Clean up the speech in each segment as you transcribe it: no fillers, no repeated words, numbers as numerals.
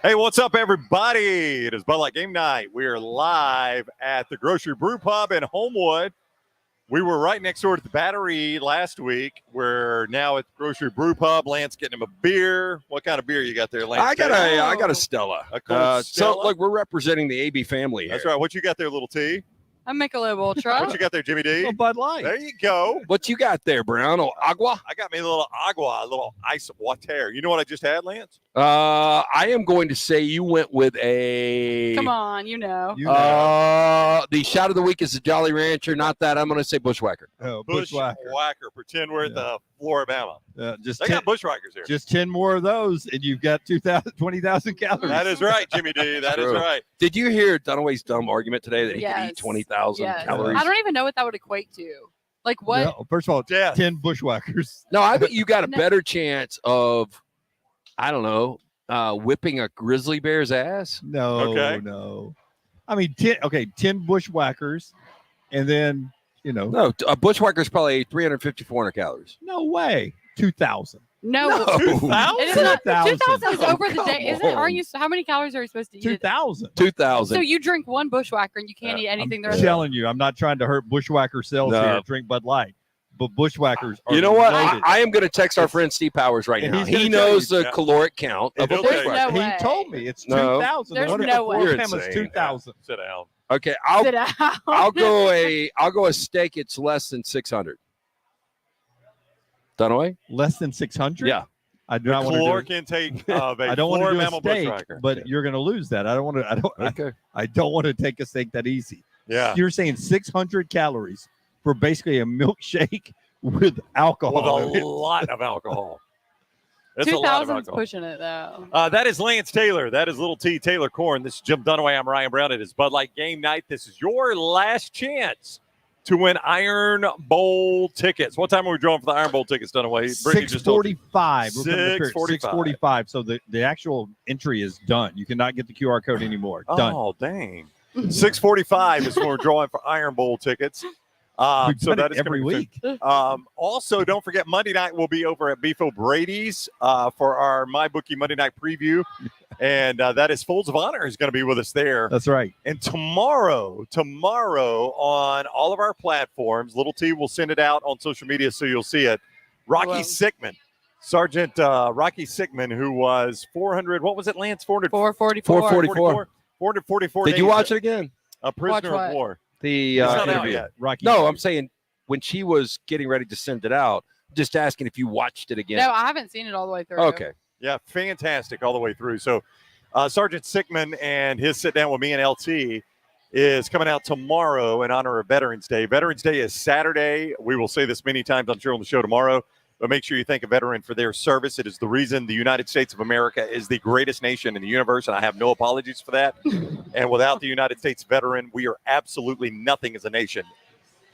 Hey, what's up, everybody? It is Bud Light Game Night. We are live at the Grocery Brew Pub in Homewood. We were right next door to the Battery last week. We're now at the Grocery Brew Pub. Lance getting him a beer. What kind of beer you got there, Lance? I got a Stella. A cold Stella? So, look, we're representing the AB family here. That's right. What you got there, little T? A Michelob Ultra. What you got there, Jimmy D? A Bud Light. There you go. What you got there, Brown? Oh, agua? I got me a little agua, a little ice water. You know what I just had, Lance? I am going to say you went with a. Come on, you know. The shot of the week is the Jolly Rancher. Not that. I'm going to say Bushwhacker. Oh, Bushwhacker. Pretend we're at the Floribama. Just They got Bushwhackers here. Just 10 more of those, and you've got 20,000 calories. That is right, Jimmy D. That is True. right. Did you hear Dunaway's dumb argument today that he could eat 20,000 calories? I don't even know what that would equate to. Like what? No, first of all, 10 Bushwhackers. No, I think you got a better chance of, I don't know, whipping a grizzly bear's ass. No. I mean, 10 Bushwhackers, and then, No, a Bushwhacker's probably 350, 400 calories. No way. 2,000. No. 2,000? It is not. 2,000. 2,000 is over the come day. Isn't? Are you? How many calories are you supposed to eat? 2,000. 2,000. So you drink one Bushwhacker and you can't eat anything the I'm rest of telling you, I'm not trying to hurt Bushwhacker sales here. Drink Bud Light. But Bushwhackers are You know what? loaded. I am going to text our friend Steve Powers right And now. he's gonna He tell knows you, the caloric count of a He'll tell you. Bushwhacker. No way. He told me it's No. 2,000. There's One of no the way. Fam is 2,000. Sit down. Okay, Sit down. I'll go a steak. It's less than 600. Dunaway? Less than 600? Yeah. I do not want Caloric to do intake of a I don't want to do a Floribama steak, Bushwhacker. but you're going to lose that. I don't want to. Okay. I don't want to take a steak that easy. Yeah. You're saying 600 calories for basically a milkshake with alcohol. With a lot of alcohol. It's a lot of 2,000's alcohol. pushing it though. That is Lance Taylor. That is Little T Taylor Korn. This is Jim Dunaway. I'm Ryan Brown. It is Bud Light Game Night. This is your last chance to win Iron Bowl tickets. What time are we drawing for the Iron Bowl tickets, Dunaway? 6:45. 6:45. So the actual entry is done. You cannot get the QR code anymore. Done. Oh, dang. 6:45 is when we're drawing for Iron Bowl tickets. So that is every week. Also, don't forget Monday night we'll be over at Beef O'Brady's for our MyBookie Monday night preview, and that is Folds of Honor is going to be with us there. That's right. And tomorrow on all of our platforms, Little T will send it out on social media so you'll see it. Rocky Sickman, Sergeant Rocky Sickman, who was 400. What was it, Lance? 444. 444. Did you watch it again? A prisoner of war. The It's not out interview. yet. Rocky. No, I'm saying when she was getting ready to send it out, just asking if you watched it again. No, I haven't seen it all the way through. Okay. Yeah, fantastic all the way through. So Sergeant Sickman and his sit down with me and LT is coming out tomorrow in honor of Veterans Day. Veterans Day is Saturday. We will say this many times, I'm sure, on the show tomorrow, but make sure you thank a veteran for their service. It is the reason the United States of America is the greatest nation in the universe, and I have no apologies for that. And without the United States veteran, we are absolutely nothing as a nation.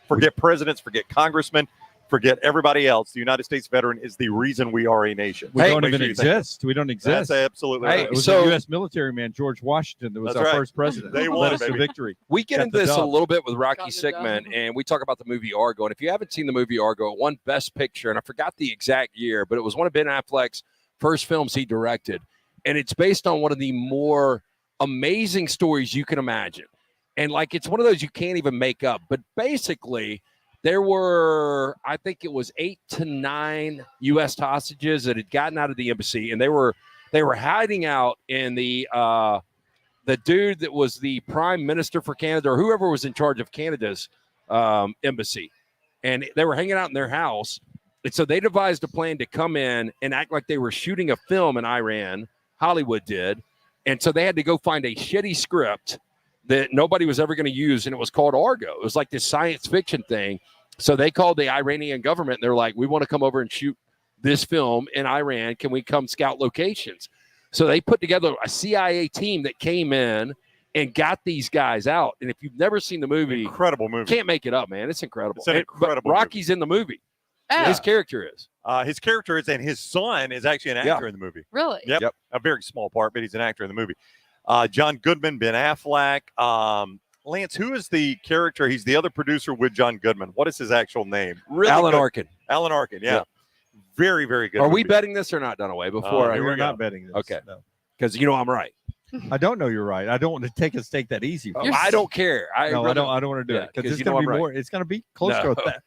Forget presidents, forget congressmen, forget everybody else. The United States veteran is the reason we are a nation. We don't Make even sure you thank exist. We don't exist. That's absolutely Hey, right. It was So- a U.S. military man, George Washington, that was That's our right. first president. They Led won, us to baby. victory. We get Got into the this a dub. little bit with Rocky Got the Sickman, dub. and we talk about the movie Argo. And if you haven't seen the movie Argo, it won Best Picture, and I forgot the exact year, but it was one of Ben Affleck's first films he directed. And it's based on one of the more amazing stories you can imagine. And, it's one of those you can't even make up. But basically, there were, I think it was 8 to 9 U.S. hostages that had gotten out of the embassy, and they were hiding out in the dude that was the prime minister for Canada, or whoever was in charge of Canada's embassy, and they were hanging out in their house. And so they devised a plan to come in and act like they were shooting a film in Iran. Hollywood did, and so they had to go find a shitty script that nobody was ever going to use, and it was called Argo. It was like this science fiction thing. So they called the Iranian government, and they're like, we want to come over and shoot this film in Iran. Can we come scout locations? So they put together a CIA team that came in and got these guys out. And if you've never seen the movie, Incredible movie. can't make it up, man. It's incredible. It's an incredible but Rocky's in the movie. Oh, His character is. His character is, and his son is actually an actor in the movie. really? Yep. A very small part, but he's an actor in the movie. John Goodman, Ben Affleck. Lance, who is the character? He's the other producer with John Goodman. What is his actual name? Really Alan good. Arkin. Alan Arkin, yeah. Very, very good. Are we movie. betting this or not, Dunaway? Before here We're we go. not betting this. Okay. No. because you know I'm right. I don't know you're right. I don't want to take a stake that easy. Oh, I don't care. I don't want to do yeah, it because 'cause it's you know going to be I'm more. It's going to be close No. to that.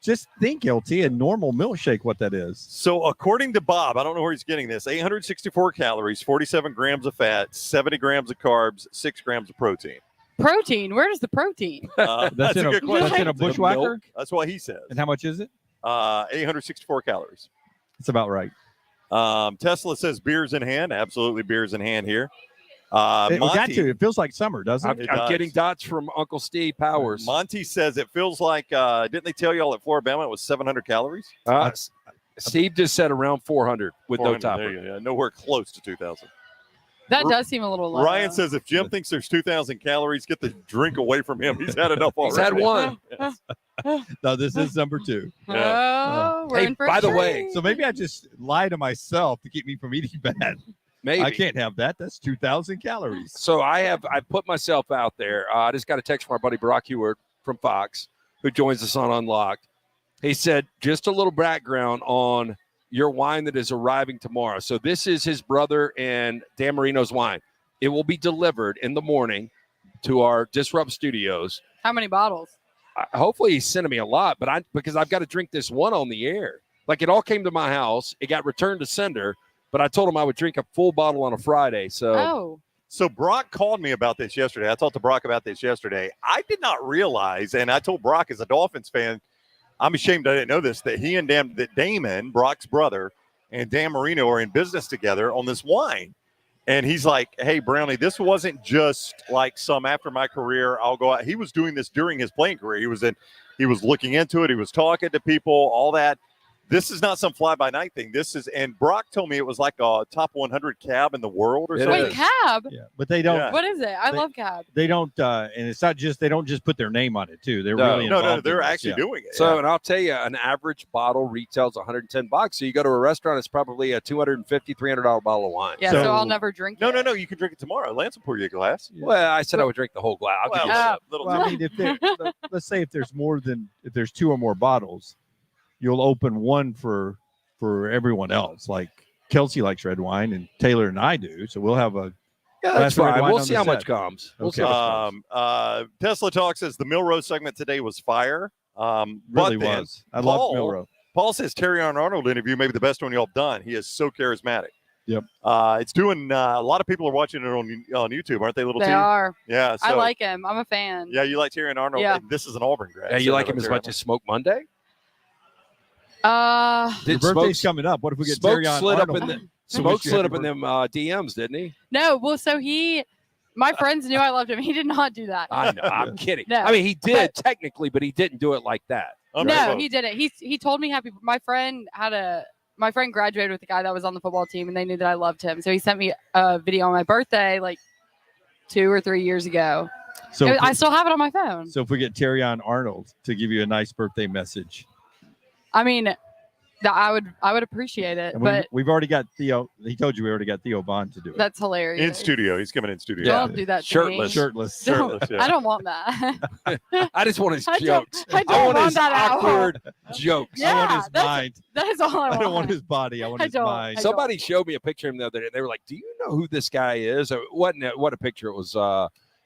Just think, LT, a normal milkshake, what that is. So according to Bob, I don't know where he's getting this, 864 calories, 47 grams of fat, 70 grams of carbs, 6 grams of protein. Protein. Where does the protein? That's in a good question. That's in a The bushwhacker. milk? That's what he says. And how much is it? 864 calories. It's about right. Tesla says beers in hand. Absolutely beers in hand here. We got Monty, to. It feels like summer, doesn't I'm, it? It I'm does. getting dots from Uncle Steve Powers. Monty says it feels like, didn't they tell y'all at Floribama it was 700 calories? Steve just said around 400 with no 400, topper. there you go. Yeah, nowhere close to 2,000. That does seem a little low. Ryan says if Jim thinks there's 2,000 calories, get the drink away from him. He's had enough already. He's had one. Yes. No, this is number 2. Oh, we're Hey, in for by a the way, treat. So maybe I just lie to myself to keep me from eating bad. Maybe. I can't have that. That's 2,000 calories. So I put myself out there. I just got a text from our buddy Brock Heward from Fox, who joins us on Unlocked. He said, just a little background on your wine that is arriving tomorrow. So this is his brother and Dan Marino's wine. It will be delivered in the morning to our Disrupt Studios. How many bottles? Hopefully he's sending me a lot, but because I've got to drink this one on the air. Like it all came to my house. It got returned to sender, but I told him I would drink a full bottle on a Friday. So Oh, So Brock called me about this yesterday. I talked to Brock about this yesterday. I did not realize, and I told Brock as a Dolphins fan, I'm ashamed I didn't know this, that he and that Damon, Brock's brother, and Dan Marino are in business together on this wine. And he's like, hey, Brownie, this wasn't just like some after my career, I'll go out. He was doing this during his playing career. He was looking into it. He was talking to people, all that. This is not some fly-by-night thing. This is, and Brock told me it was like a top 100 cab in the world or It something. wait, cab? Yeah, but they don't. Yeah. What is it? I love cab. They don't, and it's not just. They don't just put their name on it too. They're No. really No, involved they're in this, actually yeah. doing it. So, and I'll tell you, an average bottle retails $110. So you go to a restaurant, it's probably a $250, $300 bottle of wine. Yeah, so, So- I'll never drink No, it. you can drink it tomorrow. Lance will pour you a glass. Well, I said I would drink the whole glass. I'll give you Well, a sip. little Well, I mean, if there, let's say if there's if there's 2 or more bottles, you'll open one for everyone else. Like Kelsey likes red wine, and Taylor and I do. So we'll have a. Yeah, that's Glass of red fine. wine We'll on see the how much set. comes. We'll see Okay. how much comes. Tesla Talk says the Milrose segment today was fire. Really But then was. I Paul- love Milrow. Paul says Terry Arnold interview maybe the best one y'all done. He is so charismatic. Yep. It's doing a lot of people are watching it on YouTube, aren't they? Little They T. are. Yeah. So, I like him. I'm a fan. Yeah, you like Terry Arnold. Yeah. And this is an Auburn grad. Yeah, you so like I him as Terry much as Smoke Monday? Uh, Your Did birthday's Smoke, coming up. What if we get Smoke Terry on slid up Arnold? in the To Smoke wish you slid happy up in them DMs, didn't he? no, well, so my friends knew I loved him. He did not do that. I know. I'm kidding. No, I mean, he did technically, but he didn't do it like that. No, he didn't. He told me happy. My friend graduated with a guy that was on the football team, and they knew that I loved him. So he sent me a video on my birthday, like 2 or 3 years ago. So, I still have it on my phone. so if we get Terry on Arnold to give you a nice birthday message, I mean, I would appreciate it, and but we've already got Theo. He told you we already got Theo Bond to do it. that's hilarious. in studio. He's coming in studio. Yeah. Don't do that. To Shirtless. me. Shirtless. Don't- Shirtless, yeah. I don't want that. I just want his I don't- jokes. I don't want want his that at all. awkward jokes. Yeah, I want his that's- mind. that is all I I want. don't want his body. I want I his don't. mind. I Somebody showed me a picture of him the other day. They were like, "Do you know who this guy is?" It wasn't what a picture. It was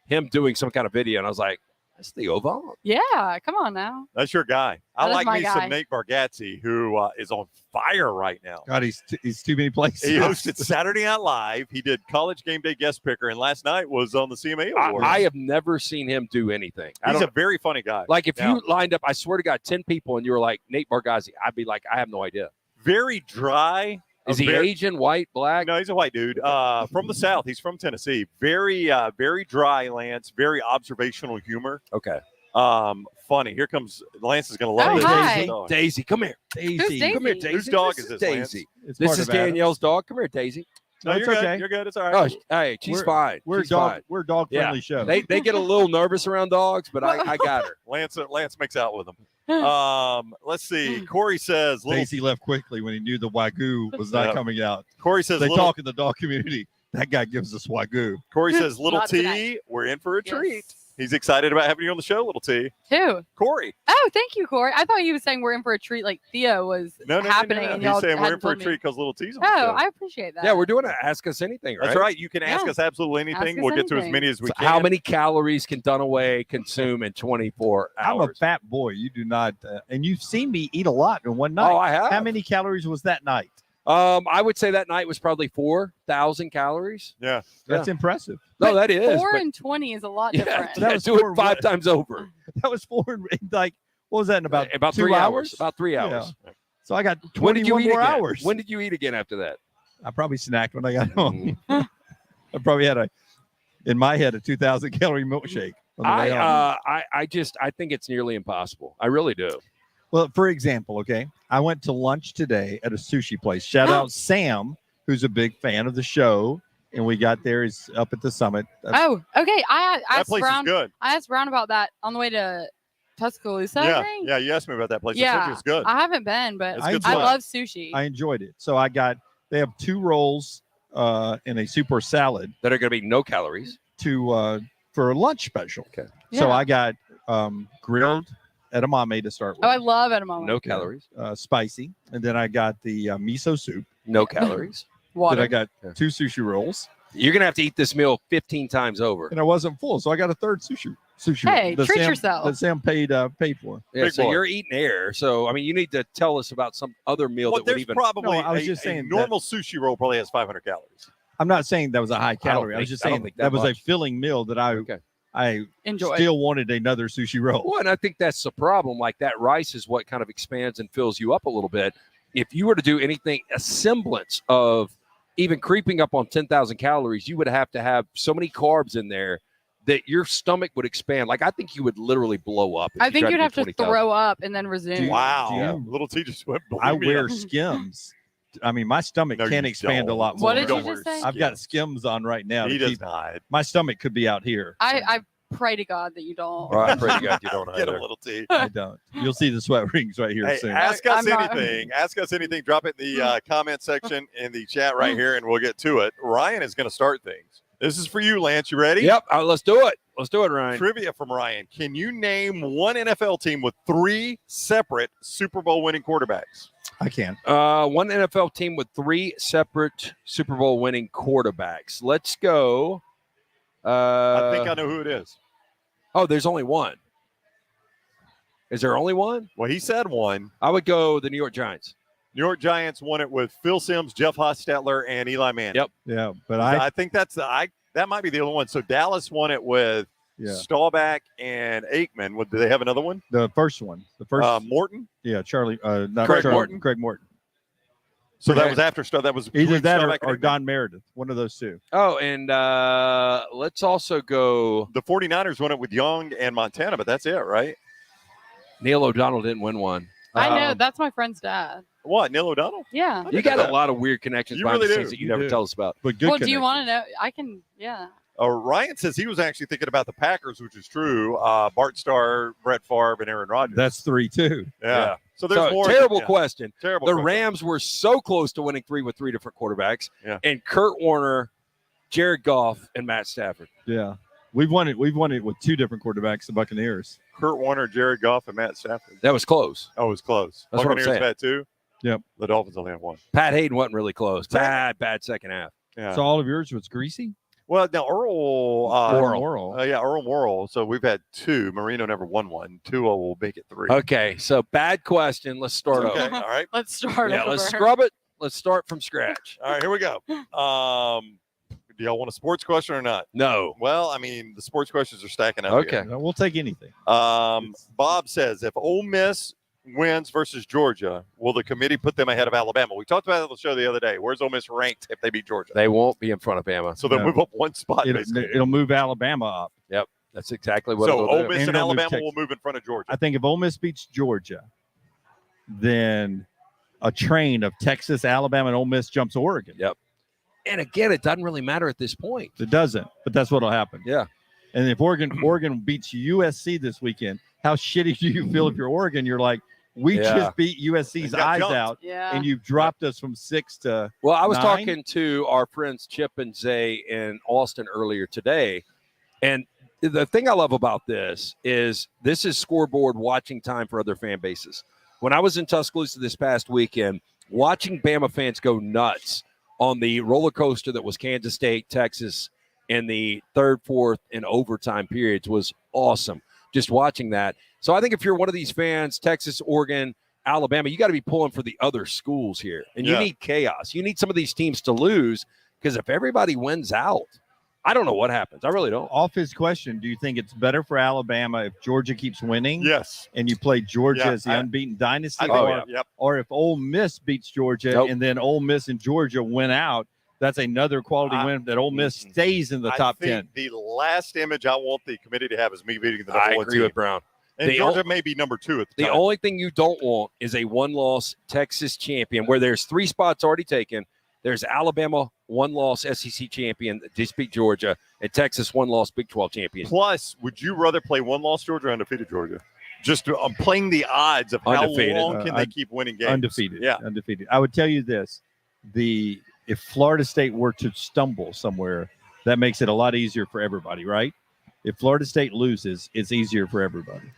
him doing some kind of video, and I was like, "That's Theo Vaughn." Yeah, come on now. That's your guy. I That is like my me guy. some Nate Bargatze, who is on fire right now. God, he's too many places. He hosted Saturday Night Live. He did College Game Day guest picker, and last night was on the CMA Awards. I have never seen him do anything. He's a very funny guy. Like if Yeah. you lined up, I swear to God, 10 people, and you were like Nate Bargatze, I'd be like, I have no idea. Very dry. Is he Asian, white, black? No, he's a white dude from the South. He's from Tennessee. Very, very dry, Lance. Very observational humor. Okay. Funny. Here comes Lance is going to Oh, love hi. this dog. Daisy, come here. Who's Daisy. Daisy? Come here, Daisy. Whose dog is this, Daisy. It's This part is of Adam. Danielle's dog. Come here, Daisy. No, No, you're it's good. okay. You're good. It's all Oh, right. hey, she's We're- fine. We're She's dog. fine. We're dog friendly show. They get a little nervous around dogs, but I got her. Lance makes out with him. Let's see. Corey says, Daisy left quickly when he knew the wagyu was not Yeah. coming out. Corey says, They talk in the dog community. That guy gives us wagyu. Corey says, little Not T, tonight. we're in for a Yes. treat. He's excited about having you on the show, little T. Who? Corey. Oh, thank you, Corey. I thought he was saying we're in for a treat, like Theo was happening. And He's y'all saying we're in hadn't for a told me. treat because little T's on the Oh, show. I appreciate that. Yeah, we're doing an Ask Us Anything, right? That's right. You can ask us absolutely anything. Ask us We'll get to as anything. many as we So can. how many calories can Dunaway consume in 24 I'm a hours? fat boy. You do not, and you've seen me eat a lot in one night. Oh, I have. How many calories was that night? I would say that night was probably 4,000 calories. Yeah. That's impressive. No, that is. 4 but- and 20 is a lot yeah, different. That was do four it 5 what? times over. That was 4 and like what was that in about 2 3 hours? About 3 hours. So I got When did you 21 eat more again? hours. When did you eat again after that? I probably snacked when I got home. I probably had in my head a 2,000 calorie milkshake. On the way home. I think it's nearly impossible. I really do. Well, for example, okay, I went to lunch today at a sushi place. Shout out Sam, who's a big fan of the show, and we got there. He's up at the summit. Oh, okay. I That asked place Brown. is good. I asked Brown about that on the way to Tuscaloosa. I Yeah. think. Yeah. You asked me about that place. I Yeah. think it's good. I haven't been, but It's good I stuff. love sushi. I enjoyed it. So they have 2 rolls and a super salad That are going to be no calories. for a lunch special. Okay. So Yeah. I got grilled edamame to start with. Oh, I love edamame. No calories. Spicy, and then I got the miso soup. No calories. Water. Then I got Yeah. 2 sushi rolls, You're going to have to eat this meal 15 times over. and I wasn't full, so I got a third sushi. Hey, roll. treat Sam, yourself. That Sam paid for. Yeah, Big so boy. you're eating air. So, I mean, you need to tell us about some other meal Well, that would there's even. probably No, I was a, just a saying normal sushi roll probably has 500 calories. I'm not saying that was a high calorie. I was think- just I don't saying think that that was much. a filling meal that Okay. I Enjoy. still wanted another sushi roll. Well, and I think that's the problem. Like that rice is what kind of expands and fills you up a little bit. If you were to do anything, a semblance of even creeping up on 10,000 calories, you would have to have so many carbs in there that your stomach would expand. Like I think you would literally blow up. if I you think tried you'd do have to 20,000. throw up and then resume. Wow. do you- Little T just went. I blew me wear up. Skims. I mean, my stomach No, can you expand a don't. lot more. What did Don't you just wear say? I've got Skims on right now. He to does keep, not. my stomach could be out here. I pray to God that you don't. Well, I pray to God you don't Get either. a little T. I don't. You'll see the sweat rings right here Hey, soon. ask us I'm not- anything. Ask us anything. Drop it in the comment section in the chat right here, and we'll get to it. Ryan is going to start things. This is for you, Lance. You ready? Yep. Let's do it. Let's do it, Ryan. Trivia from Ryan. Can you name one NFL team with 3 separate Super Bowl winning quarterbacks? I can. One NFL team with 3 separate Super Bowl winning quarterbacks. Let's go. I think I know who it is. Oh, there's only one. Is there only one? Well, he said one. I would go the New York Giants. New York Giants won it with Phil Simms, Jeff Hostetler, and Eli Manning. Yep. Yeah, but I think that might be the only one. So Dallas won it with Staubach and Aikman. Did they have another one? the first one. The first. Morton. Charlie. Not Craig Charlie, Morton. Craig Morton. So that Okay. was after Staubach. That was Either between that Staubach or and Aikman. Don Meredith. One of those two. Oh, and let's also go. The 49ers won it with Young and Montana, but that's it, right? Neil O'Donnell didn't win one. I know. That's my friend's dad. What, Neil O'Donnell? Yeah. You got a lot of weird connections You behind really the do. scenes that you You never do. tell us about. But good. Well, do you want to connections. know? I can. Yeah. Ryan says he was actually thinking about the Packers, which is true. Bart Starr, Brett Favre, and Aaron Rodgers. That's 3 too. yeah. So there's So, more. terrible Yeah. question. Terrible. The question. Rams were so close to winning 3 with 3 different quarterbacks. Yeah. And Kurt Warner, Jared Goff, and Matt Stafford. Yeah. We've won it with 2 different quarterbacks, the Buccaneers. Kurt Warner, Jared Goff, and Matt Stafford. That was close. Oh, it was close. That's what I'm Buccaneers saying. had 2. Yep. The Dolphins only have 1. Pat Hayden wasn't really close. Bad second half. Yeah. So all of yours was greasy? Well, now Earl. Oral. Yeah, Earl Morrill. So we've had 2. Marino never won 1. Tua will make it 3. Okay, so bad question. Let's start Okay. over. All right. Let's start. Yeah, over. let's scrub it. Let's start from scratch. All right. Here we go. Do y'all want a sports question or not? No. Well, I mean, the sports questions are stacking up. Okay. No, we'll take anything. Bob says, if Ole Miss wins versus Georgia, will the committee put them ahead of Alabama? We talked about it on the show the other day. Where's Ole Miss ranked if they beat Georgia? They won't be in front of Bama. So they'll No. move up 1 spot. basically. It'll move Alabama up. That's exactly what So it'll Ole do. Miss And and it'll move Alabama Texas. will move in front of Georgia. I think if Ole Miss beats Georgia, then a train of Texas, Alabama, and Ole Miss jumps Oregon. Yep. And again, it doesn't really matter at this point. It doesn't, but that's what'll happen. Yeah. And if Oregon beats USC this weekend, how shitty do you feel if you're Oregon? You're like, we Yeah. just beat USC's They got eyes jumped. out, Yeah. and you've dropped us from 6 to. Well, I was 9? talking to our friends Chip and Zay in Austin earlier today, and the thing I love about this is scoreboard watching time for other fan bases. When I was in Tuscaloosa this past weekend, watching Bama fans go nuts on the roller coaster that was Kansas State, Texas, in the third, fourth, and overtime periods was awesome. Just watching that. So I think if you're one of these fans, Texas, Oregon, Alabama, you got to be pulling for the other schools here. And you need chaos. You need some of these teams to lose, because if everybody wins out, I don't know what happens. I really don't. Off his question, do you think it's better for Alabama if Georgia keeps winning? Yes. And you play Georgia as the unbeaten dynasty? Or if Ole Miss beats Georgia and then Ole Miss and Georgia win out, that's another quality win that Ole Miss stays in the top 10. The last image I want the committee to have is me beating the number one team. I agree with Brown. And Georgia may be number 2 at the time. The only thing you don't want is a one-loss Texas champion where there's 3 spots already taken. There's Alabama, one-loss SEC champion that just beat Georgia, and Texas, one-loss Big 12 champion. Plus, would you rather play one-loss Georgia or undefeated Georgia? Just playing the odds of undefeated. How long can they keep winning games. Undefeated. Yeah. Undefeated. I would tell you this. If Florida State were to stumble somewhere, that makes it a lot easier for everybody, right? If Florida State loses, it's easier for everybody.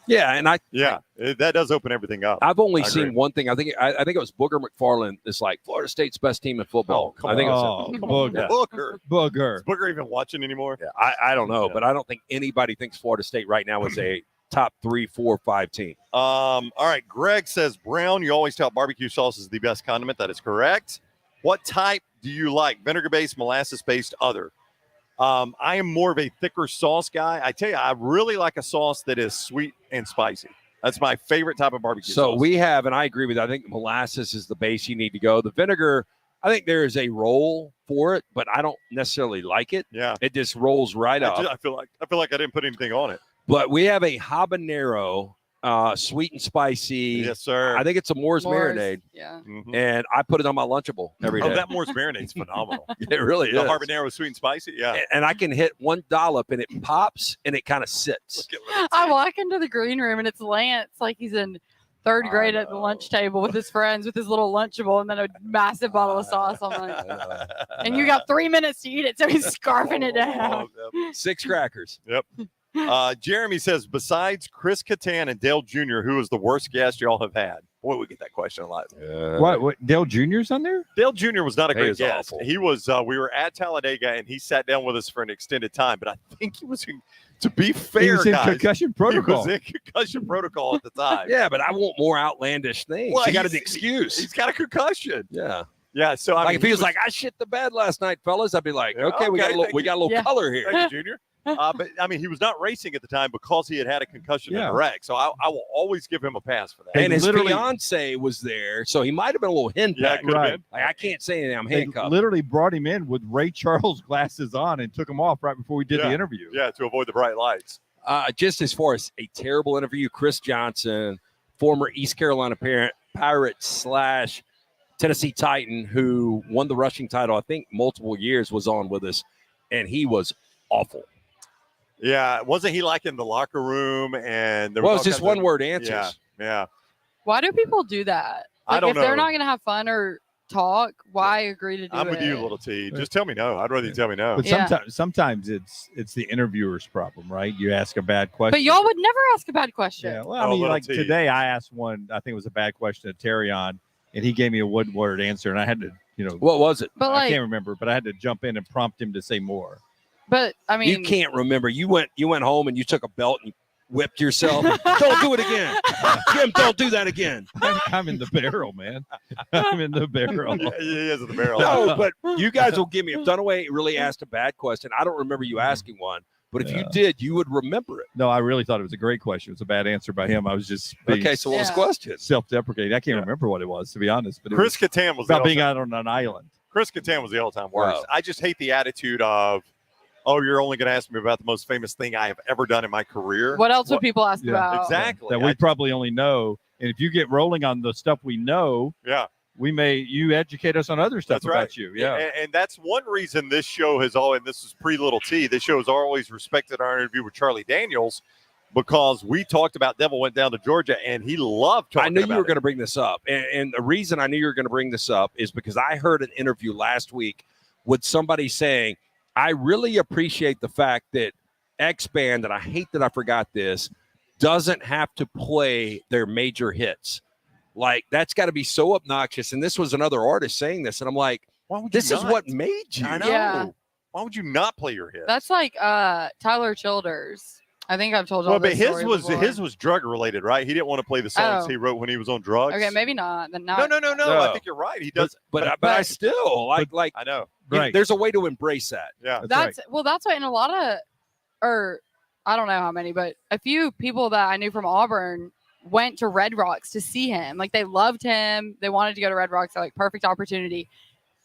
Yeah, and that does open everything up. I've only seen one thing. I think it was Booger McFarland. It's like Florida State's best team in football. Oh, I think Booger. Booger. Is Booger even watching anymore? Yeah, I don't know, but I don't think anybody thinks Florida State right now is a top 3, 4, 5 team. All right. Greg says, Brown, you always tout barbecue sauce is the best condiment. That is correct. What type do you like? Vinegar-based, molasses-based, other? I am more of a thicker sauce guy. I tell you, I really like a sauce that is sweet and spicy. That's my favorite type of barbecue sauce. So we have, and I agree with you, I think molasses is the base you need to go. The vinegar, I think there is a role for it, but I don't necessarily like it. Yeah. It just rolls right up. I feel like I didn't put anything on it. But we have a habanero, sweet and spicy. Yes, sir. I think it's a Moore's marinade. Yeah. Mm-hmm. And I put it on my Lunchable every day. Oh, that Moore's marinade's phenomenal. It really is. The habanero is sweet and spicy. Yeah. And I can hit one dollop and it pops and it kind of sits. I walk into the green room and it's Lance, like he's in 3rd grade at the lunch table with his friends with his little Lunchable and then a massive bottle of sauce. I'm like, and you got 3 minutes to eat it, so he's scarfing it down. 6 crackers. Yep. Jeremy says, besides Chris Kattan and Dale Jr., who is the worst guest y'all have had? Boy, we get that question a lot. What? Dale Jr.'s on there? Dale Jr. was not a great guest. Awful. He was. We were at Talladega, and he sat down with us for an extended time. But I think he was, to be fair, he was in guys, concussion protocol. He was in concussion protocol at the time. Yeah, but I want more outlandish things. Well, he got an excuse. He's got a concussion. Yeah. Yeah. So I like mean, if he was like, I shit the bed last night, fellas, I'd be like, okay, we got a little color here. Thank you, Junior. But I mean, he was not racing at the time because he had a concussion in a wreck. So I will always give him a pass for that. And his fiance was there, so he might have been a little henpecked. Right. Like, I can't say anything. I'm handcuffed. They literally brought him in with Ray Charles glasses on and took him off right before we did the interview. Yeah, to avoid the bright lights. Just as far as a terrible interview, Chris Johnson, former East Carolina Pirate / Tennessee Titan, who won the rushing title, I think multiple years, was on with us, and he was awful. Yeah, wasn't he like in the locker room? And there was all just kinds of- one-word answers. Yeah. Why do people do that? I don't if they're know. not going to have fun or talk, why agree to do it? I'm with you, little T. Just tell me no. I'd rather you tell me no. But sometimes it's the interviewer's problem, right? You ask a bad question. But y'all would never ask a bad question. Yeah, well, I mean, like today I asked one, I think it was a bad question to Terrion, and he gave me a one-word answer, and I had to, what was it? But I can't remember, but I had to jump in and prompt him to say more. But I mean, you can't remember. You went home and you took a belt and you whipped yourself. Don't do it again, Jim. Don't do that again. I'm in the barrel, man. I'm in the barrel. Yeah, he is in the barrel. No, but you guys will give me. If Dunaway really asked a bad question, I don't remember you asking one. But if you did, you would remember it. No, I really thought it was a great question. It was a bad answer by him. I was just okay. So what was the question? Self-deprecating. I can't remember what it was, to be honest. But Chris Kattan was about being out on an island. Chris Kattan was the all-time worst. I just hate the attitude of, oh, you're only going to ask me about the most famous thing I have ever done in my career. What else would people ask about? Exactly. That we probably only know. And if you get rolling on the stuff we know, you educate us on other stuff about you. Yeah. And that's one reason this show has always, and this is pre-Little T, this show has always respected our interview with Charlie Daniels, because we talked about Devil Went Down to Georgia, and he loved talking about it. I knew you were going to bring this up. And the reason I knew you were going to bring this up is because I heard an interview last week with somebody saying, I really appreciate the fact that X band, and I hate that I forgot this, doesn't have to play their major hits. Like, that's got to be so obnoxious. And this was another artist saying this, and I'm like, Why would you this is not? what made you. I know. Yeah. Why would you not play your hits? That's like Tyler Childers. I think I've told you. well, but his was drug related, right? He didn't want to play the songs Oh. he wrote when he was on drugs. Okay, maybe not. Then No. not. No. I think you're right. He does. But I still like I know. you know, Right. there's a way to embrace that. Yeah. That's that's why in a lot of, or I don't know how many, but a few people that I knew from Auburn went to Red Rocks to see him. Like, they loved him. They wanted to go to Red Rocks. They're like, perfect opportunity.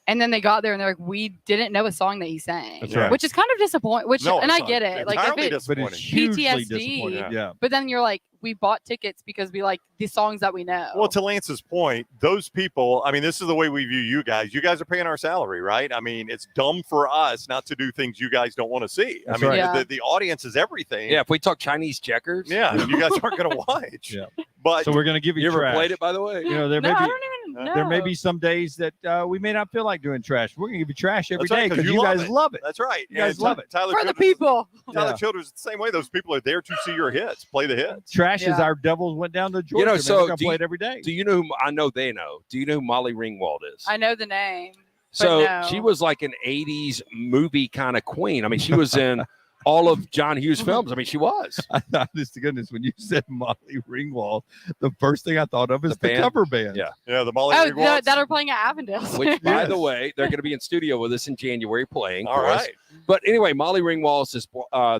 And then they got there and they're like, we didn't know a song that he sang. That's Yeah. right. Which is kind of disappointing. No, and it's I get not. it. Like, if Entirely it, But disappointing. it's hugely PTSD. disappointing. Yeah. but then you're like, we bought tickets because we like the songs that we know. Well, to Lance's point, those people, I mean, this is the way we view you guys. You guys are paying our salary, right? I mean, it's dumb for us not to do things you guys don't want to see. That's I mean, right. Yeah. the audience is everything. Yeah, if we talk Chinese checkers. Yeah, you guys aren't going to watch. Yeah. But So we're going to give you, You ever trash. played it, by the way? You know, there no, may I be don't even know. there may be some days that we may not feel like doing trash. We're going to give you trash every That's right, day 'cause because you you love guys it. love it. that's right. You guys And love it. Tyler For the Childers- people. Tyler Yeah. Childers is the same way. Those people are there to see your hits. Play the hits. Trash is Yeah. our Devils went down to Georgia. You know, man. so We're gonna do play you- it every day. Do you know who I know they know? Do you know who Molly Ringwald is? I know the name. So no. she was like an 80s movie kind of queen. I mean, she was in all of John Hughes films. I mean, she was. Honest to goodness, when you said Molly Ringwald, the first thing I thought of is The the, band? cover band. Yeah. Yeah, the Molly Oh, Ringwalds. that are playing at Avondale. Which, by Yes. the way, they're going to be in studio with us in January playing. All for us. right. But anyway, Molly Ringwald is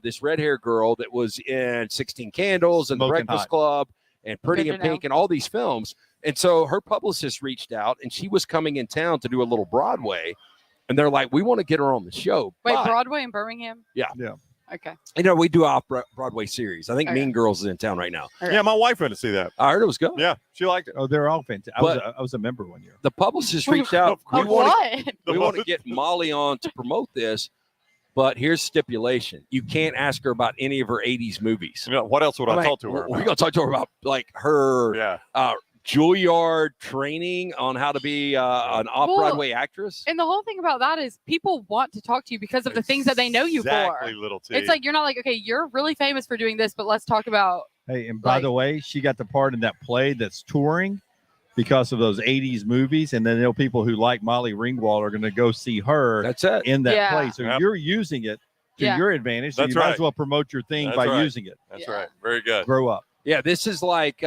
this red hair girl that was in 16 Candles and The Smoking Breakfast Hot. Club and Pretty Good in to know. Pink and all these films. And so her publicist reached out and she was coming in town to do a little Broadway. And they're like, we want to get her on the show. Wait, but, Broadway in Birmingham? Yeah. Yeah. Okay. you know, we do off Broadway series. I think Okay. Mean Girls is in town right now. All right. Yeah, my wife went to see that. I heard it was good. Yeah, she liked it. Oh, they're all fantastic. I was a member one year. The publicist reached out. Of course. Of We want what? The we want to most- get Molly on to promote this, but here's stipulation: you can't ask her about any of her '80s movies. You know, what else would I Like, talk to her We're about? gonna talk to her about like her Yeah. Juilliard training on how to be an off-Broadway actress. And the whole thing about that is people want to talk to you because of the things that they know you Exactly, for. little T. It's like, you're not like, okay, you're really famous for doing this, but let's talk about. Hey, and by Like- the way, she got the part in that play that's touring because of those 80s movies. And then you know, people who like Molly Ringwald are going to go see her That's it. in that Yeah. play. So Yep. you're using it to Yeah. your advantage. So That's you might right. as well promote your thing That's by right. using it. That's Yeah. right. Very good. Grow up. Yeah, this is like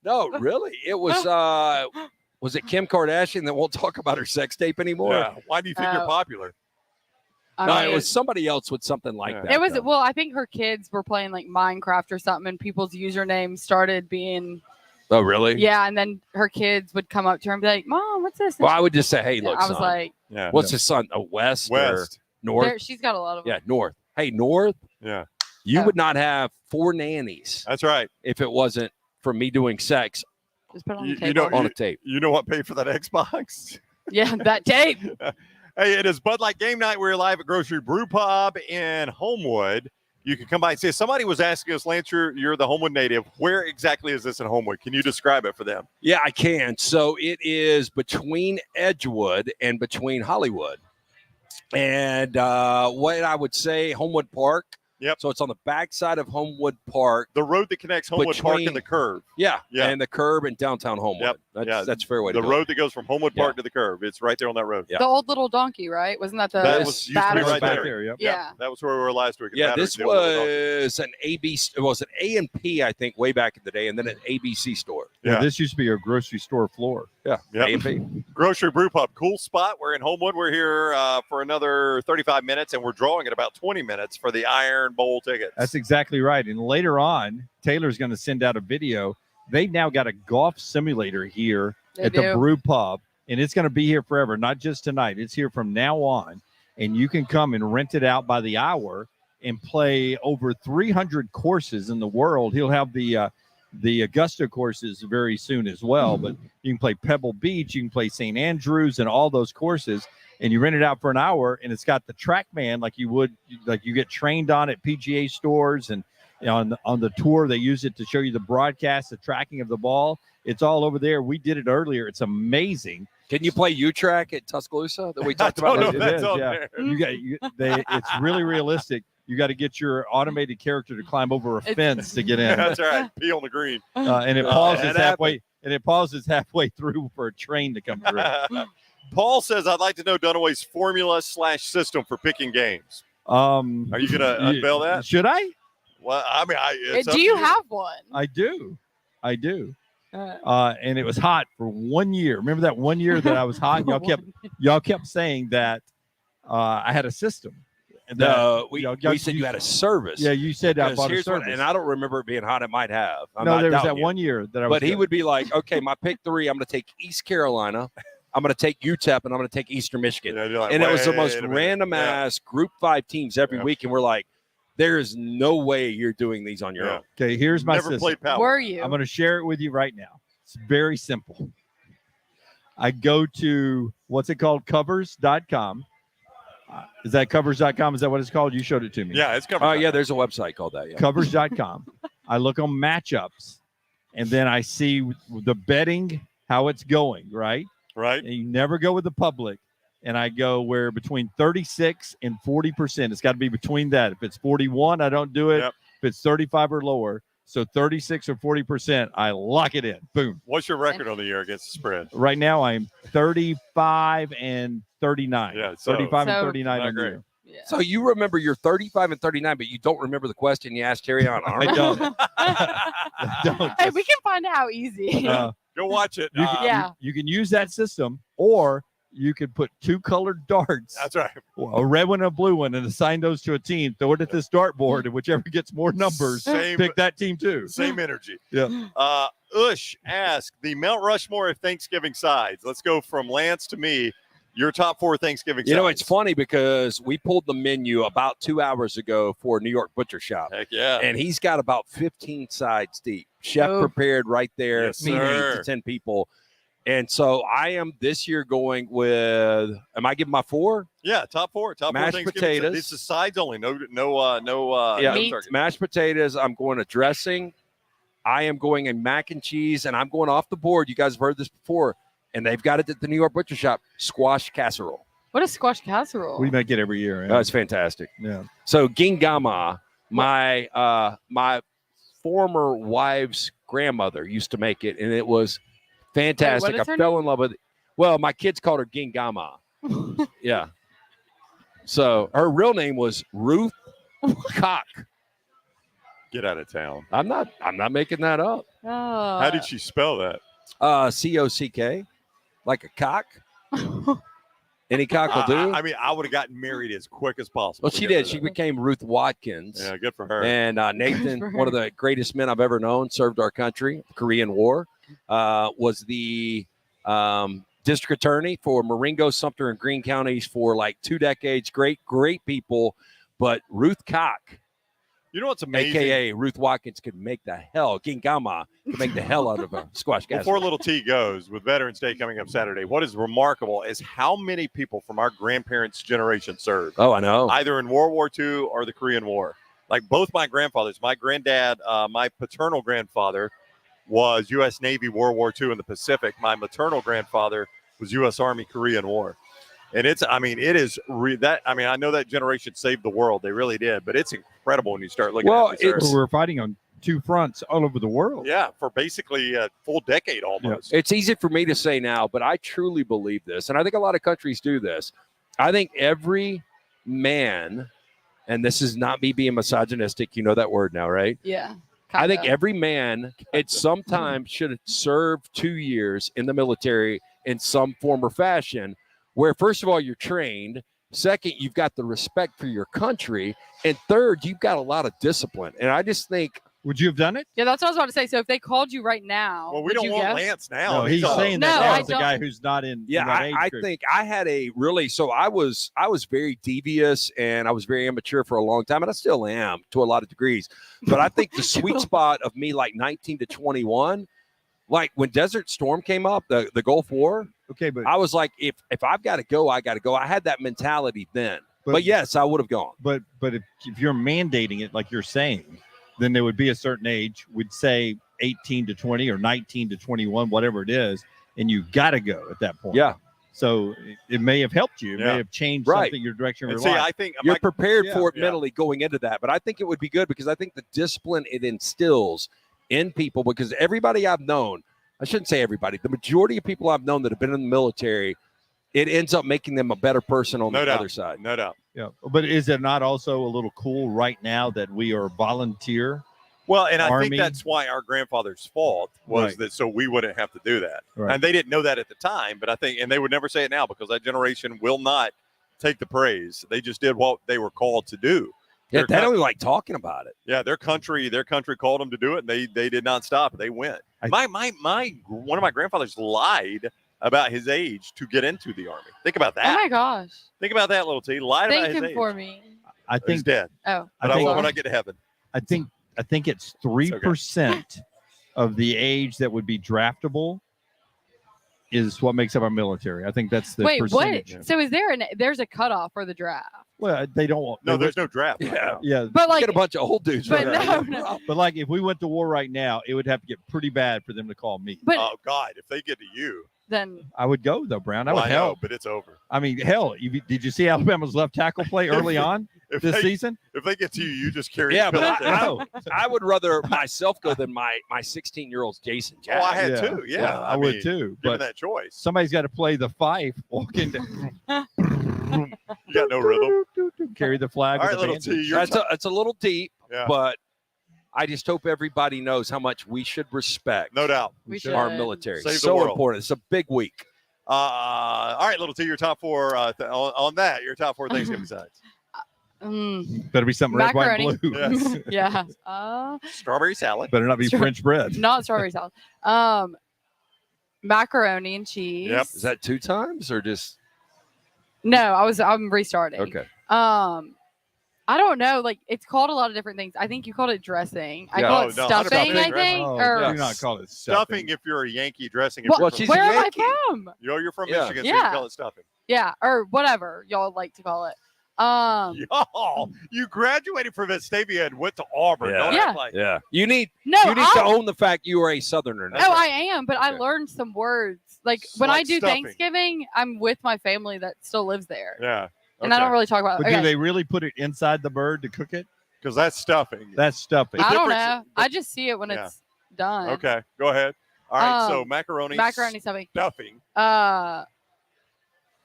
no, really. It was it Kim Kardashian that won't talk about her sex tape anymore? Yeah. Why do you think you're Oh. popular? I No, mean, it was somebody else with something like Yeah. that. It was though. well. I think her kids were playing like Minecraft or something, and people's usernames started being Oh, really? yeah. And then her kids would come up to her and be like, "Mom, what's this?" And Well, I would just say, hey, look, I was son, like, Yeah. what's his son? A West, or West. North? there, "She's got a lot of them." Yeah, North. Hey, North, Yeah. you Oh. would not have 4 nannies That's right. if it wasn't for me doing sex Just put it on You- the you table. know- on a tape. You know what paid for that Xbox? Yeah, that tape. Hey, it is Bud Light Game Night. We're live at Grocery Brew Pub in Homewood. You can come by and see. Somebody was asking us, Lance, you're the Homewood native. Where exactly is this in Homewood? Can you describe it for them? Yeah, I can. So it is between Edgewood and between Hollywood. And what I would say, Homewood Park. Yep. So it's on the backside of Homewood Park. The road that connects Homewood Park Between- and the curve. Yeah. Yeah. And the curb in downtown Homewood. Yep. That's, Yeah. that's a fair way to The go. road that goes from Homewood Yeah. Park to the curve. It's right there on that road. Yeah. The old little donkey, right? Wasn't that the That was used to be battery? right back there. there. Yep. Yeah. That was where we were last week. Yeah, Battery this Deal with the dog. was an ABC. It was an A&P, I think, way back in the day, and then an ABC store. Yeah. This used to be your grocery store floor. Yeah, Yep. A&P. Grocery Brew Pub. Cool spot. We're in Homewood. We're here for another 35 minutes, and we're drawing at about 20 minutes for the Iron Bowl tickets. That's exactly right. And later on, Taylor's going to send out a video. They've now got a golf simulator here They at the do. Brew Pub, and it's going to be here forever, not just tonight. It's here from now on, and you can come and rent it out by the hour and play over 300 courses in the world. He'll have the Augusta courses very soon as well, but you can play Pebble Beach, you can play St. Andrews, and all those courses. And you rent it out for an hour, and it's got the TrackMan like you get trained on at PGA stores, and on the tour they use it to show you the broadcast, the tracking of the ball. It's all over there. We did it earlier. It's amazing. Can you play U-Track at Tuscaloosa that we I talked don't about? know It if that's is, on yeah. there. It's really realistic. you got to get your automated character to climb over a fence to get in. That's right. Pee on the green. And it pauses that halfway. And it pauses halfway through for a train to come through. Paul says, I'd like to know Dunaway's formula/system for picking games. Are you going to unveil that? Should I? Well, I mean, it's up do to you have one? I do. And it was hot for 1 year. Remember that 1 year that I was hot? And y'all kept saying that I had a system. No, we said you had a service. Yeah, you said I Because bought a here's what- service. and I don't remember it being hot. It might have. No, there was that 1 year that I was. But he would be like, okay, my pick 3, I'm going to take East Carolina, I'm going to take UTEP, and I'm going to take Eastern Michigan. You know, like, And it was the wait most a minute. random ass Group 5 teams every week. And we're like, there is no way you're doing these on your own. Okay, here's my Never system. played power. Were you? I'm going to share it with you right now. It's very simple. I go to, what's it called? Covers.com. Is that covers.com? Is that what it's called? You showed it to me. Yeah, it's covered. Oh, yeah, there's a website called that. Yeah. Covers.com. I look on matchups, and then I see the betting, how it's going, right? Right. And you never go with the public. And I go where between 36 and 40%. It's got to be between that. If it's 41, I don't do it. Yep. If it's 35 or lower, so 36 or 40%, I lock it in. Boom. What's your record on the year against the spread? Right now, I'm 35 and 39. Yeah, so 35 and So- 39 Not on the great. year. Yeah. So you remember you're 35 and 39, but you don't remember the question you asked Terry on I Arm? don't. I don't. Hey, we can find out how easy. Go watch it. You can, Yeah. you can use that system, or you could put 2 colored darts, That's right. a red one and a blue one, and assign those to a team. Throw it at this dartboard, and whichever gets more numbers, Same, pick that team too. same energy. Yeah. Ush asked the Mount Rushmore of Thanksgiving sides. Let's go from Lance to me. Your top 4 Thanksgiving sides. You know, it's funny because we pulled the menu about 2 hours ago for New York Butcher Shop, Heck yeah. and he's got about 15 sides deep. Chef Oh. prepared right there, Yes, feeding 8 sir. to 10 people. And so I am this year going with, am I giving my 4? Yeah, top 4. Top 4 Mashed Thanksgiving potatoes. sides. This is sides only. No Yeah. Meat. turkey. Mashed potatoes, I'm going to dressing. I am going a mac and cheese, and I'm going off the board. You guys have heard this before, and they've got it at the New York Butcher Shop, squash casserole. What is squash casserole? We make it every year. That's fantastic. Yeah. So gingama, my former wife's grandmother used to make it, and it was fantastic. Wait, what is I her fell in love with it. Well, my kids called her gingama. Yeah. So her real name was Ruth Cock. Get out of town. I'm not making that up. Oh. How did she spell that? COCK, like a cock. Any cock will do. I mean, I would have gotten married as quick as possible. Well, to she get did. to She that. became Ruth Watkins. Yeah, good for her. And Nathan, for one of her. the greatest men I've ever known, served our country, the Korean War, was the district attorney for Marengo, Sumter, and Greene counties for like 2 decades. Great people. But Ruth Cock, You know what's amazing? a.k.a. Ruth Watkins, could make the hell, Gingama, could make the hell out of a squash Before casserole. little T goes, with Veterans Day coming up Saturday, what is remarkable is how many people from our grandparents' generation served, Oh, I know. either in World War II or the Korean War. Like both my grandfathers, my granddad, my paternal grandfather was U.S. Navy World War II in the Pacific. My maternal grandfather was U.S. Army Korean War. And it is I know that generation saved the world. They really did. But it's incredible when you start looking Well, at this. We're fighting on 2 fronts all over the world. Yeah, for basically a full decade almost. It's easy for me to say now, but I truly believe this. And I think a lot of countries do this. I think every man, and this is not me being misogynistic, you know that word now, right? Yeah. I think kinda. every man at some time should serve 2 years in the military in some form or fashion, where first of all, you're trained. Second, you've got the respect for your country. And third, you've got a lot of discipline. And I just think, Would you have done it? Yeah, that's what I was about to say. So if they called you right now, Well, we would don't you want guess? Lance now. No, he's all- saying No, that I as a don't. guy who's not in yeah, that age I group. think I had a really, so I was very devious and I was very immature for a long time, and I still am to a lot of degrees. But I think the sweet spot of me, like 19 to 21, like when Desert Storm came up, the Gulf War, Okay, but I was like, if I've got to go, I got to go. I had that mentality then. But yes, I would have gone. But if you're mandating it like you're saying, then there would be a certain age. We'd say 18 to 20 or 19 to 21, whatever it is, and you got to go at that point. Yeah. So it may have helped you. It Yeah. may have changed Right. something, your direction of And your see, life. I think You're prepared Yeah. for it Yeah. mentally going into that. But I think it would be good because I think the discipline it instills in people, because everybody I've known, I shouldn't say everybody, the majority of people I've known that have been in the military, it ends up making them a better person on no the doubt. other side. No doubt. Yeah. But is it not also a little cool right now that we are volunteer? Well, and I Army. think that's why our grandfather's fault was Right. that so we wouldn't have to do that. Right. And they didn't know that at the time, but I think, and they would never say it now because that generation will not take the praise. They just did what they were called to do. Yeah, Their they don't even like talking about it. Yeah, their country called them to do it, and they did not stop. They went. My one of my grandfathers lied about his age to get into the Army. Think about Oh that. my gosh. Think about that, little T. Lied about Thank his him age. for me. I He's think dead. Oh. But I think- will when I get to heaven. I think it's 3% of the age that would be draftable is what makes up our military. I think that's the Wait, percentage. what? So is there's a cutoff for the draft? Well, they don't. No, they there's no draft. right Yeah. now. Yeah, But like, Get a bunch of old dudes. but running. no. but like if we went to war right now, it would have to get pretty bad for them to call me. But Oh God, if they get to you, then I would go though, Brown. I well, would I know, help. but it's over. I mean, hell, did you see Alabama's left tackle play early on If this they, season? if they get to you, you just carry. Yeah, the but military. I would rather myself go than my 16-year-old Jason Oh, Jack. I had Yeah. two. Yeah, I would mean, too. Given But that choice, somebody's got to play the fife, walk into you got no rhythm. carry the flag. All with right, the little bandage. T, you're It's a little deep, Yeah, but I just hope everybody knows how much we should respect no doubt. we should. should. our military. Save the So world. important. It's a big week. All right, little T, your top four on that. Your top four Thanksgiving sides: Better be something red, white, and blue. Yes. Yeah. strawberry salad. Better not be Stra- French bread. Not strawberry salad. Macaroni and cheese. Yep. Is that 2 times or just No, I'm restarting. okay? I don't know. Like it's called a lot of different things. I think you called it dressing. I Yeah. call Oh, it no, stuffing. 100% I think. Oh, Or do not call it Stuffing if you're a Yankee, dressing if Well, you're she's from a where am I Yankee. from? You're from Yeah. Michigan, so you Yeah. call it stuffing. Yeah, or whatever y'all like to call it. Y'all, you graduated from Vestavia and went to Auburn. Yeah. Don't Yeah. act like Yeah, you need No, to own the fact you are a Southerner. Now. Oh, I am, but I Yeah. learned some words. Like when I Like do stuffing. Thanksgiving, I'm with my family that still lives there, Yeah. and I don't really talk about. But Okay. do they really put it inside the bird to cook it? Because that's stuffing. That's stuffing. I don't difference- know. I just see it when Yeah. it's done. Okay, go ahead. All right, so Macaroni stuffing. stuffing. I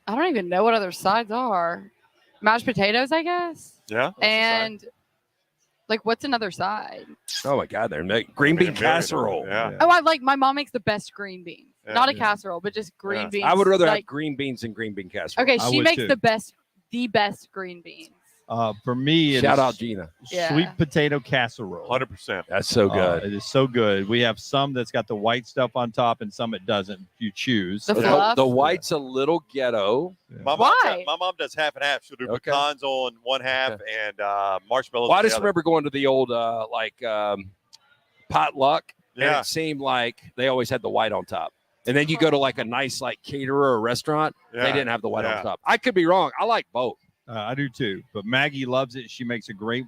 don't even know what other sides are. Mashed potatoes, I guess. Yeah. that's the side. And like, what's another side? Oh my God, they're making green bean casserole. Yeah. Oh, I like my mom makes the best green beans. Yeah. Not a Yeah. casserole, but just green Yeah. beans. I would rather have like, green beans than green bean casserole. Okay, I she would makes too. the best green beans. For me, Shout it's out Gina. Yeah. sweet potato casserole. 100%. That's so good. It is so good. We have some that's got the white stuff on top and some it doesn't. If you choose. The The, fluff? the white's a little ghetto. Why? My mom does half and half. She'll do Okay. pecans on one half and marshmallows Well, I on the just other. remember going to the old potluck, and Yeah. it seemed like they always had the white on top. And then you go to like a nice like caterer or restaurant, Yeah. they didn't have the white Yeah. on top. I could be wrong. I like both. I do too. But Maggie loves it. She makes a great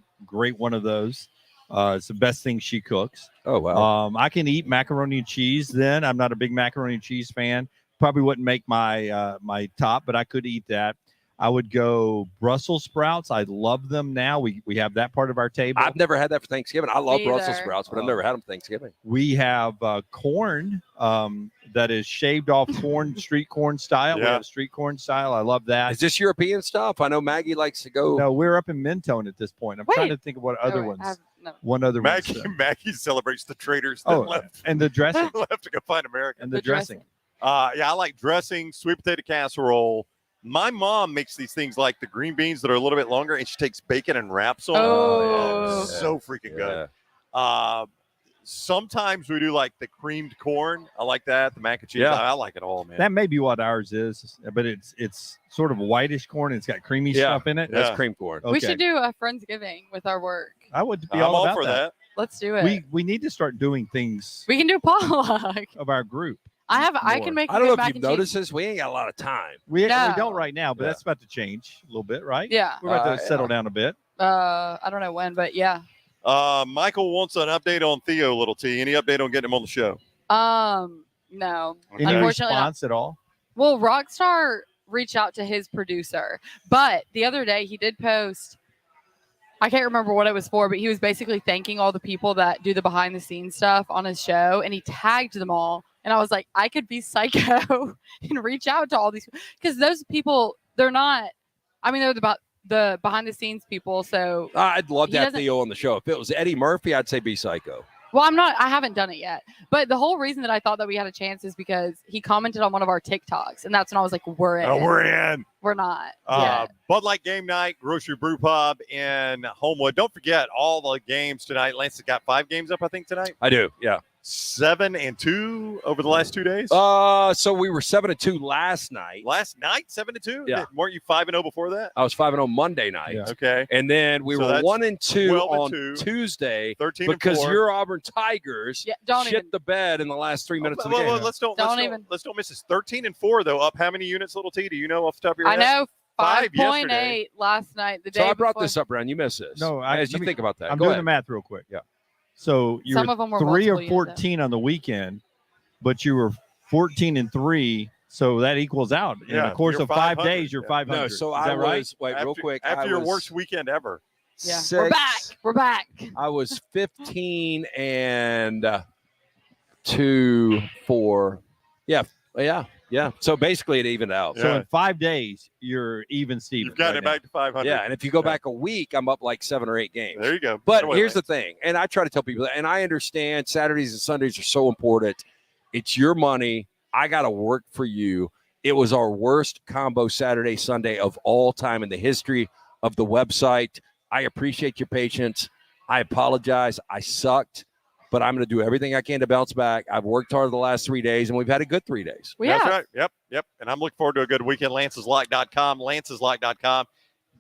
one of those. It's the best thing she cooks. Oh wow. I can eat macaroni and cheese. Then I'm not a big macaroni and cheese fan. Probably wouldn't make my my top, but I could eat that. I would go Brussels sprouts. I love them now. We have that part of our table. I've never had that for Thanksgiving. I love Me Brussels either. sprouts, but I've never had them for Thanksgiving. We have corn that is shaved off corn, street corn style. We Yeah. have street corn style. I love that. Is this European stuff? I know Maggie likes to go. No, we're up in Mentone at this point. I'm trying to think of what other Oh, ones. no. One other Maggie, one. Maggie celebrates the traders that Oh, left, and the dressing. left to go find America. And the The dressing. Yeah, I like dressing, sweet potato casserole. My mom makes these things like the green beans that are a little bit longer, and she takes bacon and wraps on. Oh. It's so freaking good. Yeah. Sometimes we do like the creamed corn. I like that. The mac and cheese. Yeah. I like it all, man. That may be what ours is, but it's sort of whitish corn. It's got creamy Yeah. stuff in it. Yeah. That's cream corn. We should do a Friendsgiving with our work. I would be I'm all all about for that. Let's do it. We need to start doing things We can do potluck. of our group. I more. can make. I don't know good if mac you've and cheese. noticed this. We ain't got a lot of time. We No. don't right now, but Yeah. that's about to change a little bit, right? Yeah. We're about to Yeah. settle down a bit. I don't know when, but yeah. Michael wants an update on Theo, little T. Any update on getting him on the show? No. Any Unfortunately not. response at all? Well, Rockstar reached out to his producer, but the other day he did post. I can't remember what it was for, but he was basically thanking all the people that do the behind the scenes stuff on his show, and he tagged them all. And I was like, I could be psycho and reach out to all these because those people, they're not. I mean, they're the behind the scenes people. So I'd love to have Theo on the show. If it was Eddie Murphy, I'd say be psycho. Well, I haven't done it yet. But the whole reason that I thought that we had a chance is because he commented on one of our TikToks. And that's when I was like, we're in. Oh, we're in. We're not. Yet. Bud Light Game Night, Grocery Brew Pub in Homewood. Don't forget all the games tonight. Lance has got 5 games up, I think, tonight. I do, yeah. 7-2 over the last 2 days? So we were 7-2 last night. Last night, 7-2? Yeah. Weren't you 5-0 before that? I was 5-0 Monday night. Yeah. Okay. And then we were 1-2 on Tuesday 13 because and 4. your Auburn Tigers shit the bed in the last 3 minutes of the game. Let's don't miss this. 13 and 4 though. Up how many units, Little T? Do you know off the top of your head? I know 5.8 last night. The day So I brought before. this up, Brown. You missed this. No, as you think about that. I'm Go doing ahead. the math real quick. Yeah. So you Some were of them were 3 or multiple 14 on the weekend, but you were 14 and 3. So that equals out in the course of 5 days. You're 500. No, so Is that right? real quick. After your worst weekend ever. Yeah. We're back. I was 15 and 2, 4. Yeah. So basically it evened out. So in 5 days, you're even, Steven. You've gotten it back to 500. Yeah, and if you go back a week, I'm up like 7 or 8 games. There you go. But here's the thing, and I try to tell people that, and I understand Saturdays and Sundays are so important. It's your money. I got to work for you. It was our worst combo Saturday, Sunday of all time in the history of the website. I appreciate your patience. I apologize. I sucked. But I'm going to do everything I can to bounce back. I've worked hard the last 3 days, and we've had a good 3 days. That's right. Yep. And I'm looking forward to a good weekend. Lance'sLock.com, Lance'sLock.com.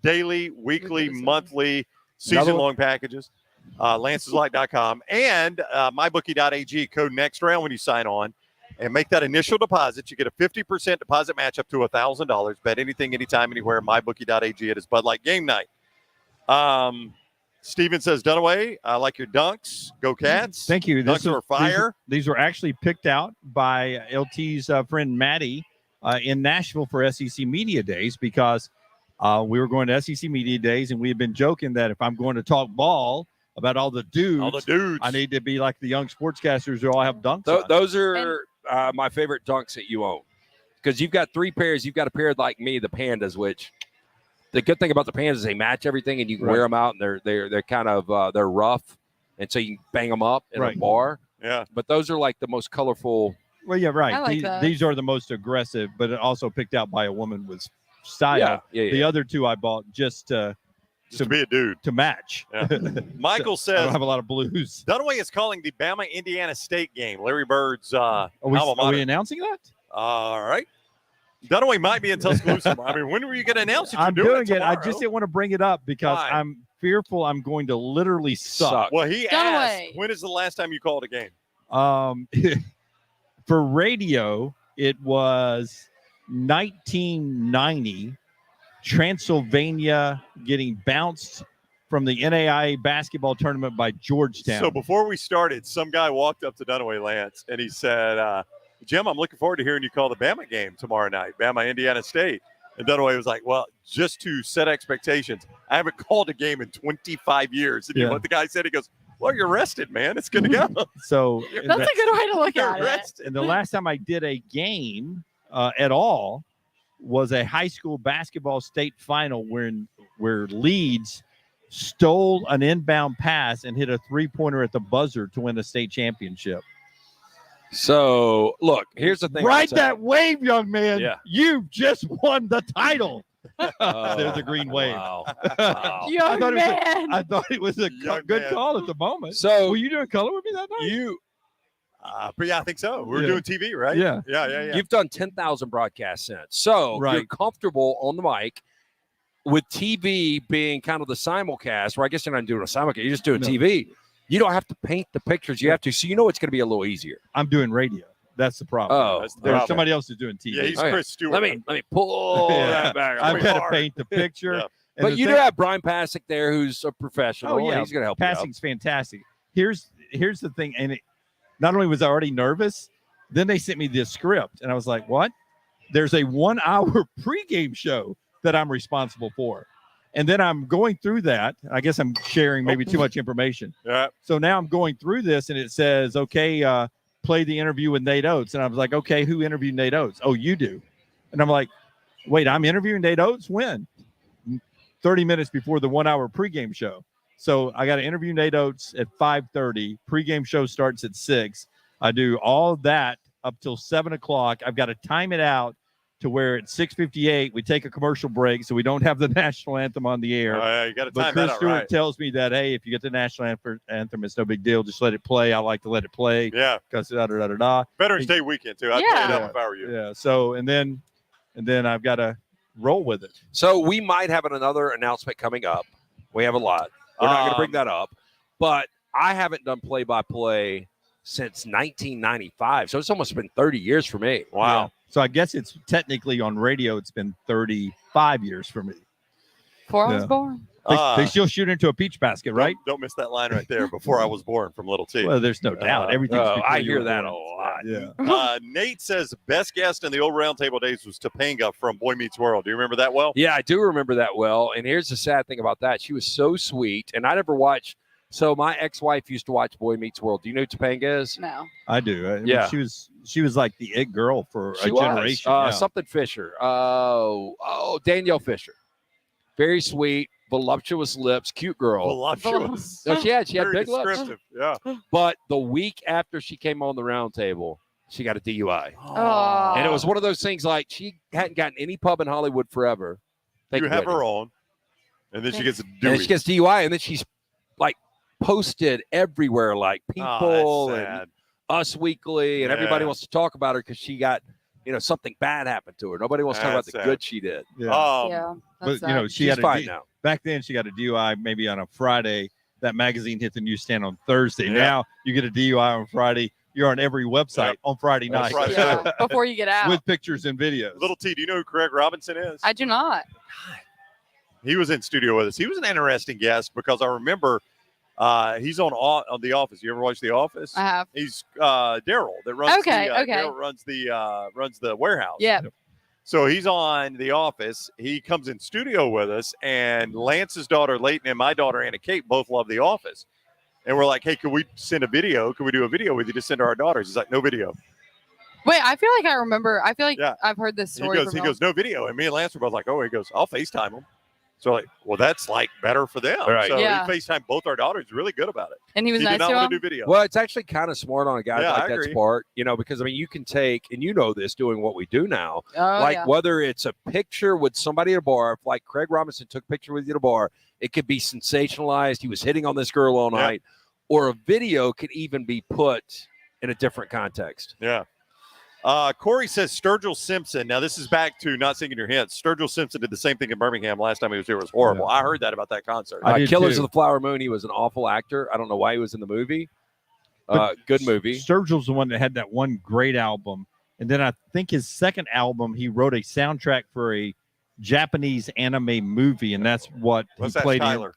Daily, weekly, monthly, season-long packages. Lance'sLock.com. And MyBookie.ag Code NextRound when you sign on. And make that initial deposit. You get a 50% deposit match up to $1,000. Bet anything, anytime, anywhere. MyBookie.ag. It is Bud Light Game Night. Steven says, Dunaway, I like your dunks. Go Cats. Thank you. Dunks are fire. These were actually picked out by LT's friend Maddie in Nashville for SEC Media Days because we were going to SEC Media Days, and we had been joking that if I'm going to talk ball about all the dudes, I need to be like the young sportscasters who all have dunks on. Those are my favorite dunks that you own because you've got 3 pairs. You've got a pair like me, the Pandas, which – the good thing about the Pandas is they match everything, and you can wear them out, and they're kind of they're rough, and so you can bang them up in a bar. Yeah, but those are like the most colorful. Well, yeah, right. I like these are the most aggressive, but also picked out by a woman with style. Yeah. The other 2 I bought just to be a dude to match. Yeah. Michael says I don't have a lot of blues. Dunaway is calling the Bama Indiana State game. Larry Bird's Are we announcing that? All right. Dunaway might be in Tuscaloosa. I mean, when were you going to announce it? I'm doing it. Tomorrow? I just didn't want to bring it up because I'm fearful I'm going to literally suck. Well, he asked, when is the last time you called a game? For radio, it was 1990, Transylvania getting bounced from the NAIA basketball tournament by Georgetown. So before we started, some guy walked up to Dunaway, Lance, and he said, Jim, I'm looking forward to hearing you call the Bama game tomorrow night, Bama, Indiana State. And Dunaway was like, well, just to set expectations, I haven't called a game in 25 years. And you know what the guy said? He goes, well, you're rested, man. It's good to go. So that's a good way to look at it. And the last time I did a game at all was a high school basketball state final where Leeds stole an inbound pass and hit a 3-pointer at the buzzer to win a state championship. So, look, here's the thing. Ride that wave, young man. Yeah. You just won the title. There's the green wave. Wow. Young man. I thought it was a good call at the moment. So, were you doing color with me that night? But yeah, I think so. We were doing TV, right? Yeah. You've done 10,000 broadcasts since. So, you're comfortable on the mic with TV being kind of the simulcast, where I guess you're not doing a simulcast. You're just doing TV. You don't have to paint the pictures. You have to. So you know it's going to be a little easier. I'm doing radio. That's the problem. Oh, there's somebody else who's doing TV. Yeah, he's Chris Stewart. Let me pull that back. I've got to paint the picture. But you do have Brian Pasick there, who's a professional. Oh yeah, he's going to help. Passing's fantastic. Here's the thing, and not only was I already nervous, then they sent me this script, and I was like, "What?" there's a 1 hour pregame show that I'm responsible for. And then I'm going through that. I guess I'm sharing maybe too much information. Yeah. So now I'm going through this and it says, okay, play the interview with Nate Oates. And I was like, okay, who interviewed Nate Oates? Oh, you do. And I'm like, wait, I'm interviewing Nate Oates? When? 30 minutes before the 1 hour pregame show. So I got to interview Nate Oates at 5:30. Pregame show starts at 6. I do all that up till 7 o'clock. I've got to time it out to where at 6:58 we take a commercial break so we don't have the national anthem on the air. You got to But time Chris that out Stewart right. tells me that, hey, if you get the national anthem, it's no big deal. Just let it play. I like to let it play. Yeah. Because da-da-da-da-da. Veterans Day weekend, too. I'd play it up if I were you. Yeah. So, and then I've got to roll with it. So we might have another announcement coming up. We have a lot. We're not going to bring that up. But I haven't done play-by-play since 1995. So it's almost been 30 years for me. Wow. Yeah. So I guess it's technically on radio. It's been 35 years for me. Before I was born. They still shoot into a peach basket, right? Don't miss that line right there. Before I was born from Little T. Well, there's no doubt. Everything. I hear that a lot. Yeah. Nate says best guest in the old Roundtable days was Topanga from Boy Meets World. Do you remember that well? Yeah, I do remember that well. And here's the sad thing about that. She was so sweet. And I never watched. So my ex-wife used to watch Boy Meets World. Do you know who Topanga is? No. I do. I mean, Yeah. She was like the it girl for She a was. generation. Yeah. Something Fisher. Danielle Fisher. Very sweet, voluptuous lips, cute girl. Voluptuous. No, she had Very big lips. descriptive. Yeah. But the week after she came on the round table, she got a DUI. Oh. And it was one of those things like she hadn't gotten any pub in Hollywood forever. Thank You have Whitney. her on, and then she gets a And then Dewey. she gets DUI, and then she's like posted everywhere, like People that's and sad. Us Weekly, and everybody Yeah. wants to talk about her because she got, something bad happened to her. Nobody wants to talk about That's the sad. good she did. Yeah. Yeah. But That's sad. she She's had fine now. back then. She got a DUI maybe on a Friday. That magazine hit the newsstand on Thursday. Yeah. Now you get a DUI on Friday. You're on every website Yep. on Friday On night Friday. Yeah, before you get out. with pictures and videos. Little T, do you know who Craig Robinson is? I do not. He was in studio with us. He was an interesting guest because I remember he's on The Office. You ever watch The Office? I have. He's Daryl that runs. Okay, okay. Daryl runs the warehouse. Yeah. So he's on The Office. He comes in studio with us, and Lance's daughter Leighton and my daughter Anna Kate both love The Office. And we're like, hey, can we send a video? Can we do a video with you to send to our daughters? He's like, no video. Wait, I feel like I remember. I feel like Yeah. I've heard this He story. goes, no video. And me and Lance were both like, oh, he goes, I'll FaceTime him. So like, well, that's like better for them. Right. So Yeah. he FaceTimed both our daughters. Really good about it. And he was He nice did not to want him. to do video. Well, it's actually kind of smart on a guy Yeah, like I that's agree. part, because I mean, you can take, and you know this doing what we do now, Oh, like yeah. whether it's a picture with somebody at a bar, if like Craig Robinson took a picture with you at a bar, it could be sensationalized. He was hitting on this girl all Yep. night, or a video could even be put in a different context. Yeah. Corey says Sturgill Simpson. Now, this is back to not singing your hints. Sturgill Simpson did the same thing in Birmingham last time he was here. It was horrible. I heard that about that concert. I did Killers too. of the Flower Moon, he was an awful actor. I don't know why he was in the movie. But Good movie. Sturgill's the one that had that one great album. And then I think his second album, he wrote a soundtrack for a Japanese anime movie. And that's what What's he that, played Tyler?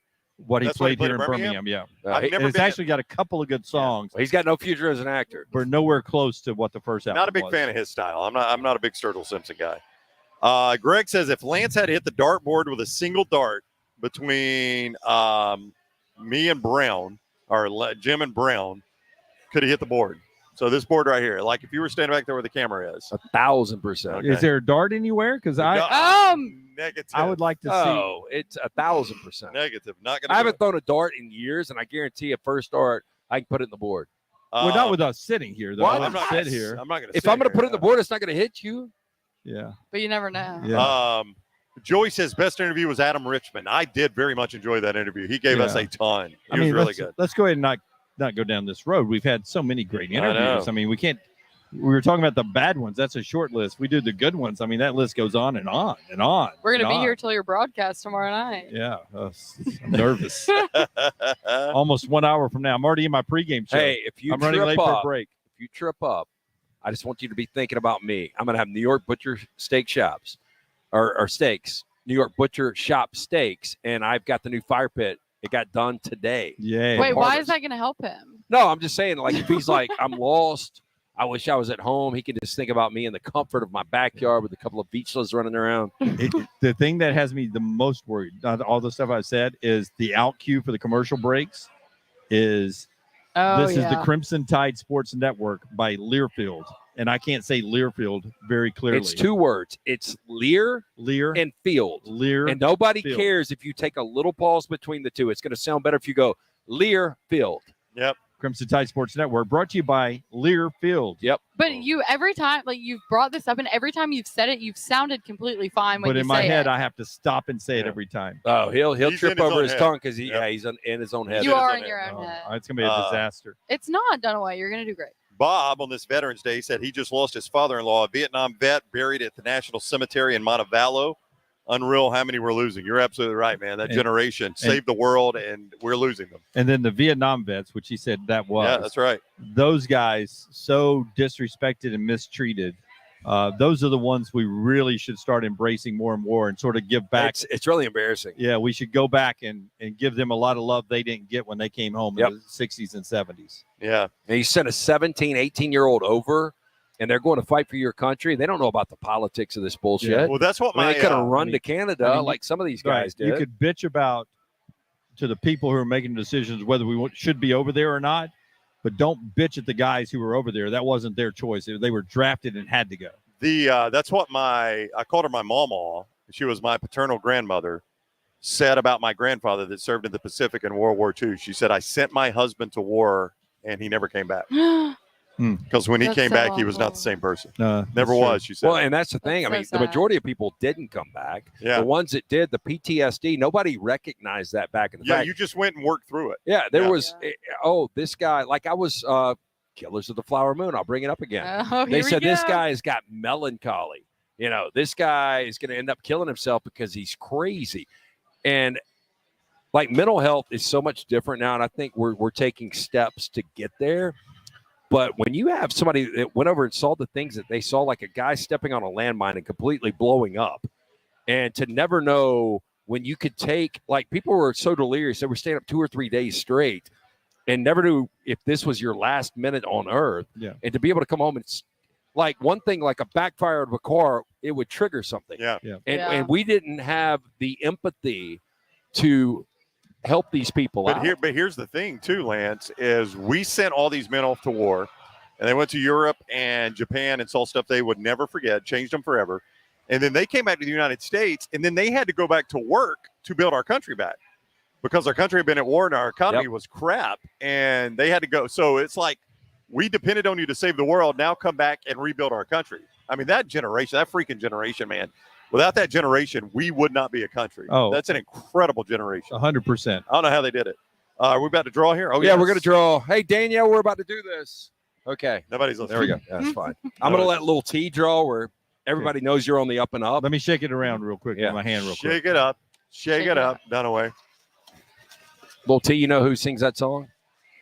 What he That's what he played played here in in Birmingham. Yeah. I've He- never And it's been- actually got a couple of good songs, he's got no future as an actor. but nowhere close to what the first album Not a big was. fan of his style. I'm not a big Sturgill Simpson guy. Greg says if Lance had hit the dartboard with a single dart between me and Brown, or Jim and Brown, could he hit the board? So this board right here, like if you were standing back there where the camera is. 1,000%. Okay. Is there a dart anywhere? Because Negative. I would like to see. Oh, it's 1,000%. Negative. Not gonna. I do haven't it. thrown a dart in years, and I guarantee a first dart, I can put it in the board. Well, not with us sitting here, though. Well, I I'm wouldn't not sit gonna, here. I'm not gonna. If sit I'm going to here. put it in the board, it's not going to hit you. Yeah. But you never know. Yeah. Joey says best interview was Adam Richmond. I did very much enjoy that interview. He gave us Yeah. a ton. He I mean, was really let's, good. let's go ahead and not go down this road. We've had so many great I know. interviews. I mean, we can't. We were talking about the bad ones. That's a short list. We do the good ones. I mean, that list goes on and on and on. We're gonna and be on. here till your broadcast tomorrow night. Yeah, I'm nervous. Almost 1 hour from now. I'm already in my pregame show. Hey, if you I'm running late trip for a up, break. if you trip up, I just want you to be thinking about me. I'm going to have New York Butcher Steak Shops, or steaks, New York Butcher Shop Steaks, and I've got the new fire pit. It got done today. Yeah. Wait, why is Harvest. that gonna help him? No, I'm just saying, like, if he's like, I'm lost, I wish I was at home. He could just think about me in the comfort of my backyard with a couple of beachless running around. The thing that has me the most worried, not all the stuff I said, is the out cue for the commercial breaks is this is the Crimson Tide Sports Network by Learfield. And I can't say Learfield very clearly. It's 2 words. It's Lear and Field. Lear. And nobody Field. cares if you take a little pause between the two. It's going to sound better if you go Lear Field. Yep. Crimson Tide Sports Network, brought to you by Learfield. Yep. But you, every time, like, you've brought this up, and every time you've said it, you've sounded completely fine when But you in my say head, it. I have to stop and say it every time. Oh, he'll He's trip in his over own his head. tongue because Yep. he's in his own head. You He's are in in his your own own head. head. It's going to be a disaster. It's not, Dunaway. You're going to do great. Bob on this Veterans Day said he just lost his father-in-law, a Vietnam vet, buried at the National Cemetery in Montevallo. Unreal how many we're losing. You're absolutely right, man. That generation saved the world, and we're losing them. And then the Vietnam vets, which he said that was. Yeah, that's right. Those guys so disrespected and mistreated. Those are the ones we really should start embracing more and more and sort of give back. It's really embarrassing. Yeah, we should go back and give them a lot of love they didn't get when they came home in the 60s and 70s. Yeah. And you sent a 17, 18-year-old over, and they're going to fight for your country. They don't know about the politics of this bullshit. Yeah. Well, that's what they could have run to Canada like some of these guys did. You could bitch about to the people who are making decisions whether we should be over there or not, but don't bitch at the guys who were over there. That wasn't their choice. They were drafted and had to go. That's what I called her my mama. She was my paternal grandmother. Said about my grandfather that served in the Pacific in World War II. She said, I sent my husband to war and he never came back. Because when he That's came so back, he was not awful. the same person. Never Never was, she said. Well, and that's the thing. That's I mean, so the sad. majority of people didn't come back. Yeah. The ones that did, the PTSD, nobody recognized that back in the Yeah, fact. you just went and worked through it. Yeah, there Yeah. was, this guy, like I was Killers of the Flower Moon. I'll bring it up again. Oh, They here we said this go. guy has got melancholy. You know, this guy is going to end up killing himself because he's crazy. And like mental health is so much different now. And I think we're taking steps to get there. But when you have somebody that went over and saw the things that they saw, like a guy stepping on a landmine and completely blowing up, and to never know when you could take, like people were so delirious, they were staying up 2 or 3 days straight and never knew if this was your last minute on earth. Yeah. And to be able to come home and like one thing, like a backfire of a car, it would trigger something. Yeah. And we didn't have the empathy to help these people out. But here's the thing, too, Lance, is we sent all these men off to war, and they went to Europe and Japan and saw stuff they would never forget, changed them forever. And then they came back to the United States, and then they had to go back to work to build our country back because our country had been at war and our economy was crap, and they had to go. So it's like we depended on you to save the world. Now come back and rebuild our country. I mean, that generation, that freaking generation, man. Without that generation, we would not be a country. Oh. That's an incredible generation. 100%. I don't know how they did it. Are we about to draw here? Oh, yeah, we're going to draw. Hey, Danielle, we're about to do this. Okay. Nobody's listening. There we go. That's fine. I'm going to let little T draw where everybody knows you're on the up and up. Let me shake it around real quick with my hand real quick. Shake it up. Shake it up. Dunaway. Little T, you know who sings that song?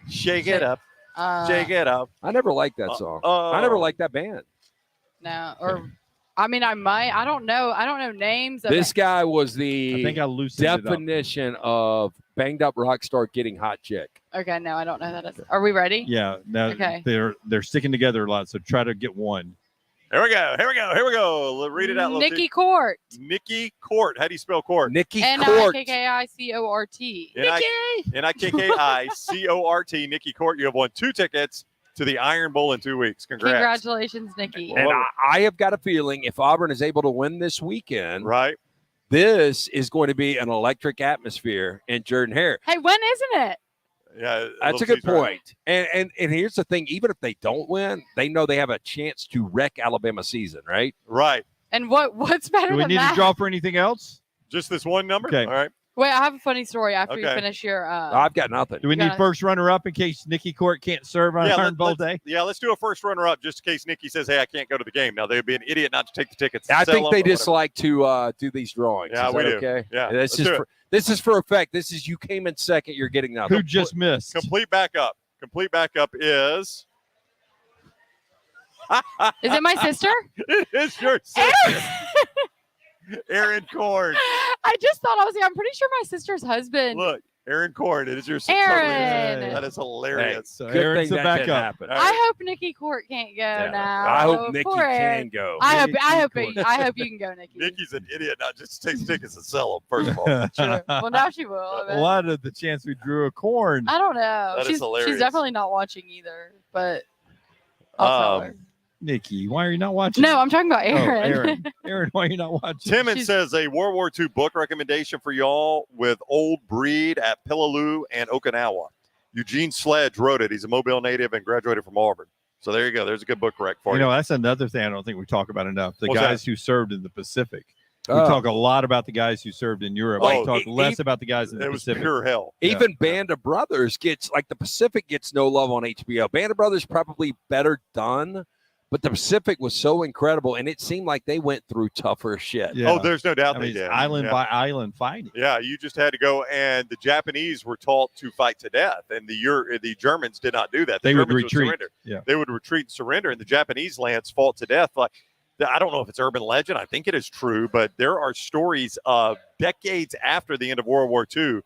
Shake it up. Shake it up. I never liked that song. I never liked that band. No, or I mean, I might. I don't know. I don't know names. Of This guy was the I think I loosened it up. definition of banged up rock star getting hot chick. Okay, no, I don't know that. Are we ready? Yeah. Now Okay. they're sticking together a lot, so try to get one. Here we go. Here we go. Here we go. Read it out. little Nikki T. Court. Nikki Court. How do you spell Court? Nikki Court. Nikkicort. Nikkicort. Nikki Court. You have won 2 tickets to the Iron Bowl in 2 weeks. Congrats. Congratulations, Nikki. Well, And I have got a feeling if Auburn is able to win this weekend, Right. this is going to be an electric atmosphere in Jordan-Hare. Hey, when isn't it? Yeah. That's a good point. And here's the thing: even if they don't win, they know they have a chance to wreck Alabama season, right? Right. And what's better Do we than need that? to draw for anything else? Just this one number? Okay. All right. Wait, I have a funny story after you Okay. finish your. I've got nothing. Do we need Got it. first runner up in case Nikki Court can't serve on Iron Bowl day? Yeah, let's do a first runner-up just in case Nikki says, hey, I can't go to the game. Now, they'd be an idiot not to take the tickets. I sell think them, they or just whatever. like to do these drawings. Yeah, Is we that do. Okay. Yeah, This let's do is for effect. This is you came in second. You're getting nothing. Who just missed? Complete backup. Complete backup is... Is it my sister? It is your sister, Aaron Korn. I just thought I'm pretty sure my sister's husband Look, Aaron Korn, it is your Aaron. That is hilarious. So Good Aaron's thing the that didn't backup. happen. All right. I hope Nikki Court can't go now. I hope Nikki Poor Aaron. can go. I hope Nikki I hope you can go, Nikki. Nikki's an idiot, not just takes tickets and sell them. First of all, True. Well, now she will. I bet. What are the chance we drew a Corn? I don't know. That is She's hilarious. definitely not watching either. But I'll tell her. Nikki, why are you not watching? No, I'm talking about Oh, Aaron. Aaron, why are you not watching? Timon says a World War II book recommendation for y'all with Old Breed at Pillaloo and Okinawa. Eugene Sledge wrote it. He's a Mobile native and graduated from Auburn. So there you go. There's a good book rec for you. You know, that's another thing I don't think we talk about enough. The What's guys who served in the Pacific. We Oh. talk a lot about the guys who served in Europe. Oh, we talk less about the guys in the it was Pacific. pure hell. Even Band of Brothers gets, like, the Pacific gets no love on HBO. Band of Brothers probably better done, but the Pacific was so incredible, and it seemed like they went through tougher shit. Yeah. Oh, there's no doubt I they mean, did. it's island yeah. by island fighting. Yeah, you just had to go, and the Japanese were taught to fight to death, and the Germans did not do that. The They would Germans retreat. surrender. Yeah. They would retreat and surrender, and the Japanese Lance fought to death. Like, I don't know if it's urban legend. I think it is true, but there are stories of decades after the end of World War II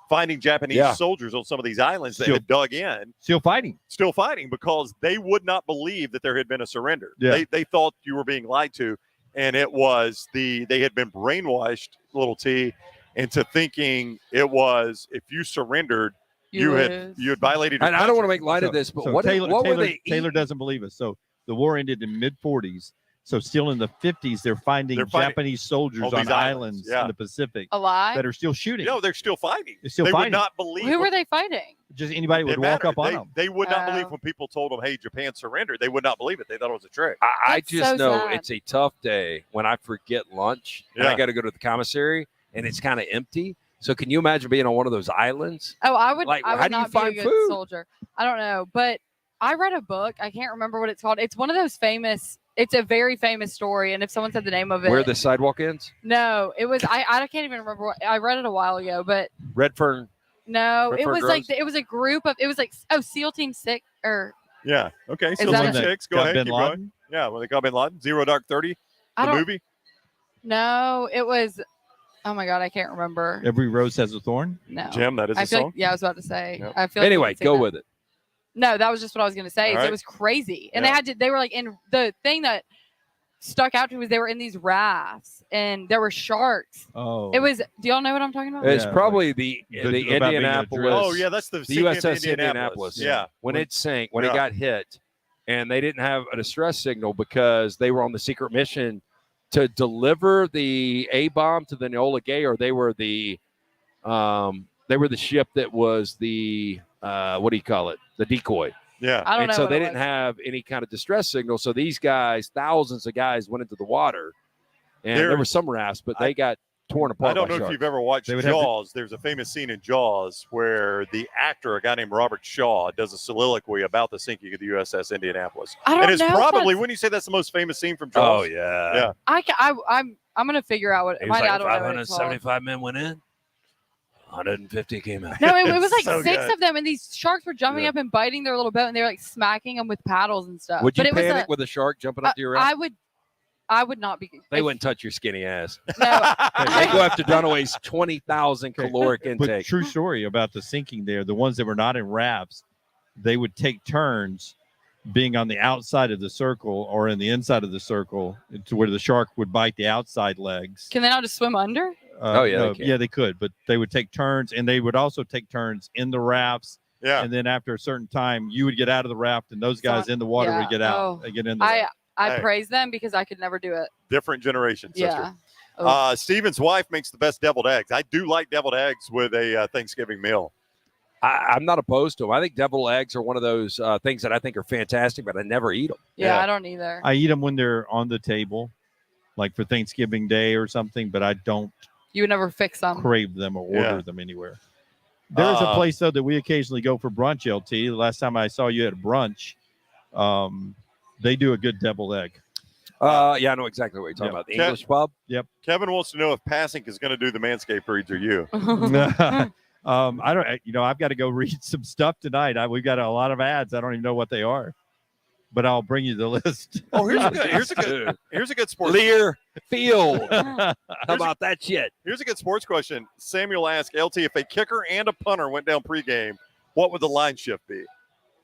finding Japanese soldiers on some of these islands that had dug in, Still fighting. still fighting, because they would not believe that there had been a surrender. Yeah. They thought you were being lied to, and it was they had been brainwashed, little T, into thinking it was if you surrendered, you had violated your And I don't want to country. make light of this, but So what were they Taylor eating? doesn't believe us. So the war ended in mid-40s. So still in the 50s, they're finding Japanese soldiers on on these islands islands, in the Pacific Alive? that are still shooting. No, they're still fighting. They're still they fighting. would not believe. Who were they fighting? Just anybody would It walk mattered. up on them. They would not believe Oh. when people told them, "Hey, Japan surrendered." They would not believe it. They thought it was a trick. I That's just so know sad. it's a tough day when I forget lunch and I Yeah. got to go to the commissary and it's kind of empty. So can you imagine being on one of those islands? Oh, I would. Like, I would how do you not find be a good food? soldier. I don't know, but I read a book. I can't remember what it's called. It's one of those famous. It's a very famous story, and if someone said the name of it, Where the sidewalk ends? no, it was. I can't even remember. I read it a while ago, but Redfern. no, it Redfern was like Groves? it was a group of. It was like SEAL Team 6 or Yeah. Okay. So Is that Team a- 6. Go Got ahead. Bin Keep going. Laden? Yeah. When they got Bin Laden, Zero Dark 30, I the don't movie. know. It was. Oh my god, I can't remember. Every rose has a thorn. No, Jim, that is I a feel song. like, yeah, I was about to say. Yep. I feel like Anyway, go with it. No, that was just what I was going to say. All Is right. It was crazy, and Yeah. they were like in the thing that stuck out to me was they were in these rafts and there were sharks. Oh, It was. Do y'all know what I'm talking about? It's Yeah, probably the about being a Indianapolis. dress. Oh yeah, that's the The sinking USS Indianapolis. Indianapolis. Yeah. When it sank, when Yeah. it got hit, and they didn't have a distress signal because they were on the secret mission to deliver the A bomb to the Enola Gay, or they were the ship that was the what do you call it? The decoy. Yeah. I don't And know. so what they it didn't was. have any kind of distress signal. So these guys, thousands of guys, went into the water, and there There- were some rafts, but they got torn apart. I don't by know if sharks. you've ever watched They would have to- Jaws. There's a famous scene in Jaws where the actor, a guy named Robert Shaw, does a soliloquy about the sinking of the USS Indianapolis. I don't And it's know if probably, that's- wouldn't you say that's the most famous scene from Jaws? Oh yeah. Yeah. I'm gonna figure out what. He was My like, dad don't know what it's called. 575 men went in, 150 came out. No, it was like So 6 good. of them, and these sharks were jumping Yeah. up and biting their little boat, and they were like smacking them with paddles and stuff. Would you but it panic was with a shark jumping up to your raft? I would not be. They if- wouldn't touch your skinny ass. No, They go after Dunaway's 20,000 Okay. caloric But intake. true story about the sinking there. The ones that were not in rafts, they would take turns being on the outside of the circle or in the inside of the circle to where the shark would bite the outside legs. can they not just swim under? Oh, yeah, they can. yeah, they could, but they would take turns, and they would also take turns in the rafts. Yeah. And then after a certain time, you would get out of the raft, and those guys in the water yeah. would get out. Oh. They get in the I raft. I Hey. praise them because I could never do it. Different generation, sister. Yeah. Oh. Steven's wife makes the best deviled eggs. I do like deviled eggs with a Thanksgiving meal. I'm not opposed to them. I think deviled eggs are one of those things that I think are fantastic, but I never eat them. Yeah, yeah. I don't either. I eat them when they're on the table, like for Thanksgiving Day or something, but I don't You would never fix them. crave them or order Yeah. them anywhere. There's a Uh, place though that we occasionally go for brunch, LT. The last time I saw you at a brunch, they do a good deviled egg. Yeah, I know exactly what you're talking Yeah. about. The Kev- English pub. Kevin wants to know if Passing is going to do the Manscaped reads or you. I don't, I've got to go read some stuff tonight. We've got a lot of ads. I don't even know what they are. but I'll bring you the list. Oh, here's a good sports. Lear Field. How about that shit? Here's a good sports question. Samuel asked LT, if a kicker and a punter went down pregame, what would the line shift be?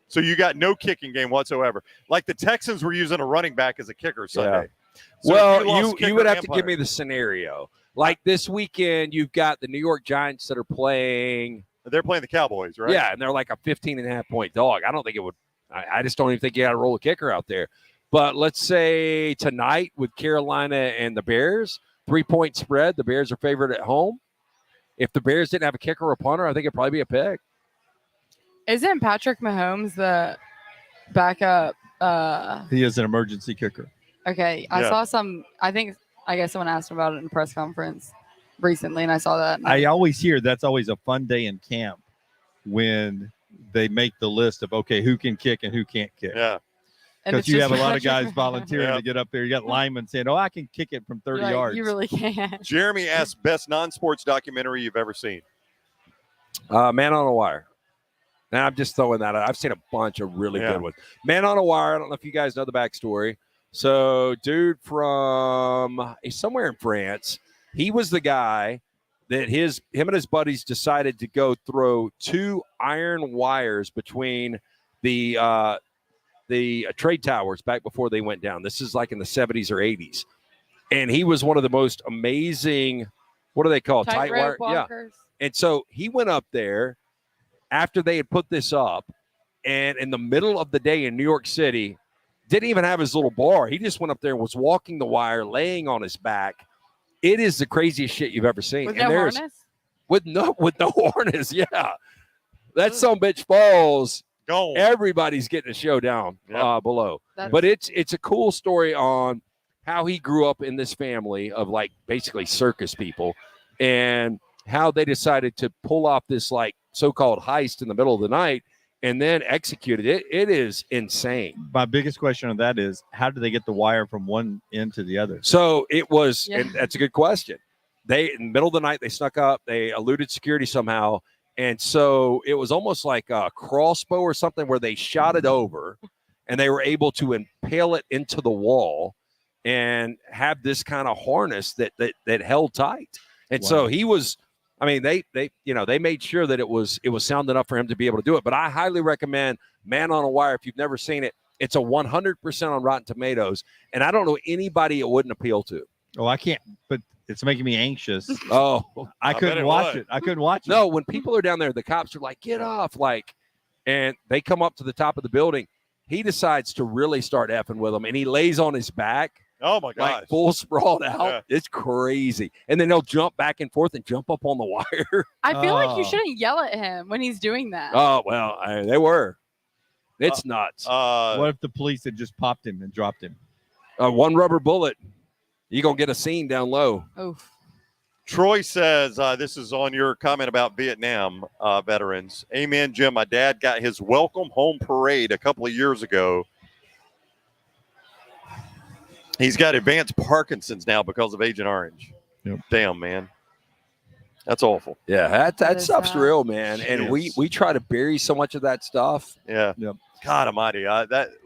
So you got no kicking game whatsoever. Like the Texans were using a running back as a kicker Sunday. So well, lost you would kicker have and to punter. give me the scenario. Like this weekend, you've got the New York Giants that are playing. They're playing the Cowboys, right? Yeah, and they're like a 15.5-point dog. I don't think it would. I just don't even think you got to roll a kicker out there. But let's say tonight with Carolina and the Bears, 3-point spread. The Bears are favored at home. If the Bears didn't have a kicker or a punter, I think it'd probably be a pick. Isn't Patrick Mahomes the backup? He is an emergency kicker. Okay, I saw some. I guess someone asked him about it in a press conference recently, and I saw that. I always hear that's always a fun day in camp when they make the list of, okay, who can kick and who can't kick. Yeah. Because you have a lot of guys volunteering to get up there. You got linemen saying, I can kick it from 30 yards. You really can't. Jeremy asked, best non-sports documentary you've ever seen. Man on a Wire. And I'm just throwing that out. I've seen a bunch of really good ones. Man on a Wire. I don't know if you guys know the backstory. So, dude from somewhere in France, he was the guy that him and his buddies decided to go throw 2 iron wires between the trade towers back before they went down. This is like in the 70s or 80s. And he was one of the most amazing, what do they call it? Tight wire? walkers. Yeah. And so he went up there after they had put this up, and in the middle of the day in New York City, didn't even have his little bar. He just went up there and was walking the wire, laying on his back. It is the craziest shit you've ever seen. With and no harness? With no harness, yeah. That some bitch falls. Go. Everybody's getting a showdown below. But it's a cool story on how he grew up in this family of like basically circus people and how they decided to pull off this like so-called heist in the middle of the night and then executed it. It is insane. My biggest question on that is, how do they get the wire from one end to the other? So it was, and that's a good question. They, in the middle of the night, they snuck up, they eluded security somehow. And so it was almost like a crossbow or something where they shot it over and they were able to impale it into the wall and have this kind of harness that held tight. And so he was, I mean, they made sure that it was sound enough for him to be able to do it. But I highly recommend Man on a Wire. If you've never seen it, it's a 100% on Rotten Tomatoes. And I don't know anybody it wouldn't appeal to. Oh, I can't, but it's making me anxious. Oh, I couldn't watch it. I couldn't watch it. No, when people are down there, the cops are like, get off. And they come up to the top of the building. He decides to really start effing with them. And he lays on his back. Oh, my gosh. Like full sprawled out. Yeah. It's crazy. And then they'll jump back and forth and jump up on the wire. I feel like you shouldn't yell at him when he's doing that. Oh, well, they were. It's nuts. What if the police had just popped him and dropped him? One rubber bullet. You're going to get a scene down low. Oof. Troy says, this is on your comment about Vietnam veterans. Amen, Jim. My dad got his welcome home parade a couple of years ago. He's got advanced Parkinson's now because of Agent Orange. Yep. Damn, man. That's awful. Yeah, that stuff's sad. real, man. And Jeez. we try to bury so much of that stuff. Yeah. Yep. God almighty.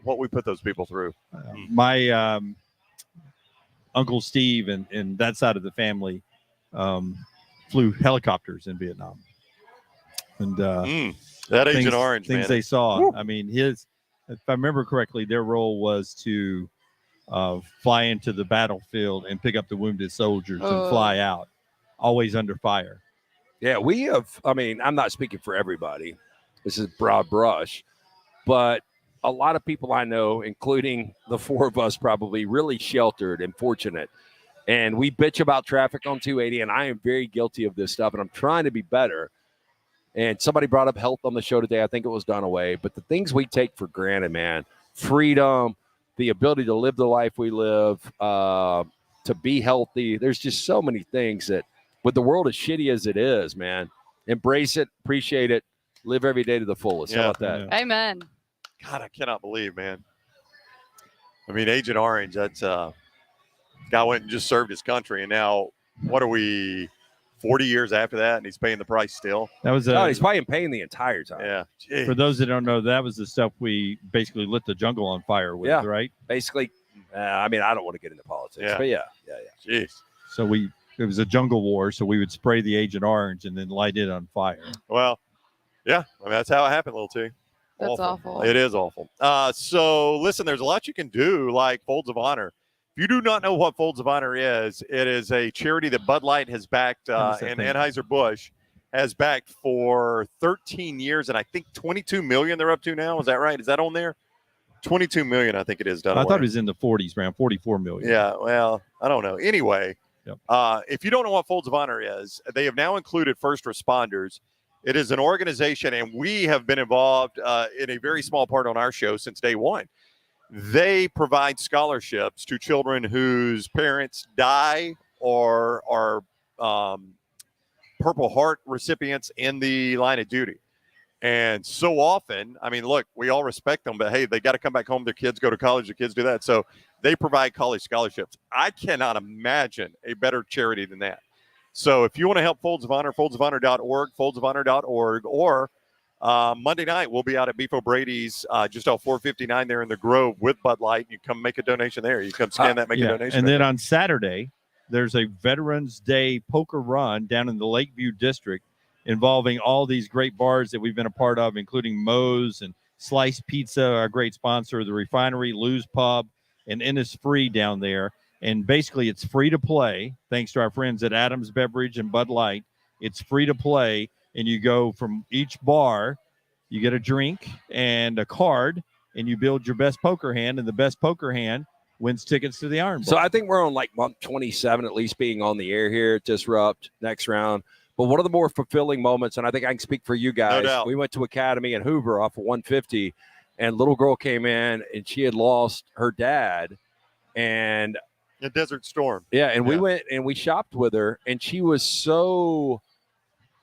What we put those people through. My Uncle Steve and that side of the family flew helicopters in Vietnam. And that Agent Orange, things man. they saw. I mean, if I remember correctly, their role was to fly into the battlefield and pick up the wounded soldiers and fly out, always under fire. Yeah, we have. I mean, I'm not speaking for everybody. This is broad brush, but a lot of people I know, including the 4 of us, probably really sheltered and fortunate. And we bitch about traffic on 280, and I am very guilty of this stuff, and I'm trying to be better. And somebody brought up health on the show today. I think it was Dunaway. But the things we take for granted, man, freedom, the ability to live the life we live, to be healthy. There's just so many things that, with the world as shitty as it is, man, embrace it, appreciate it, live every day to the fullest. How about that? Yeah. Amen. God, I cannot believe, man. I mean, Agent Orange, that's guy went and just served his country. And now, what are we, 40 years after that, and he's paying the price still. That was Oh, he's probably paying the entire time. Yeah. Jeez. for those that don't know, that was the stuff we basically lit the jungle on fire with, Yeah. right? Basically, I mean, I don't want to get into politics, Yeah. but yeah. Jeez. So it was a jungle war. So we would spray the Agent Orange and then light it on fire. Well, yeah. I mean, that's how it happened, little T. That's awful. It is awful. So listen, there's a lot you can do, like Folds of Honor. If you do not know what Folds of Honor is, it is a charity that Bud Light has backed and Anheuser-Busch has backed for 13 years, and I think 22 million they're up to now. Is that right? Is that on there? 22 million, I think it is. Dunaway. I thought it was in the 40s, around 44 million. Yeah, well, I don't know. Anyway, Yep. If you don't know what Folds of Honor is, they have now included first responders. It is an organization, and we have been involved in a very small part on our show since day one. They provide scholarships to children whose parents die or are Purple Heart recipients in the line of duty. And so often, I mean, look, we all respect them, but hey, they got to come back home. Their kids go to college. Their kids do that. So they provide college scholarships. I cannot imagine a better charity than that. So if you want to help Folds of Honor, foldsofhonor.org, foldsofhonor.org, or Monday night, we'll be out at Beef O'Brady's just off 459 there in the Grove with Bud Light. You come make a donation there. You come scan that, make a donation. And then on Saturday, there's a Veterans Day poker run down in the Lakeview District involving all these great bars that we've been a part of, including Moe's and Slice Pizza, our great sponsor, the Refinery, Lou's Pub, and Innisfree down there. And basically, it's free to play, thanks to our friends at Adams Beverage and Bud Light. It's free to play, and you go from each bar, you get a drink and a card, and you build your best poker hand, and the best poker hand wins tickets to the Iron Bowl. So I think we're on like month 27, at least being on the air here at Disrupt, next round. But one of the more fulfilling moments, and I think I can speak for you guys, No doubt. we went to Academy in Hoover off of 150, and little girl came in, and she had lost her dad. And a Desert Storm. yeah, and we went and we shopped with her, and she was so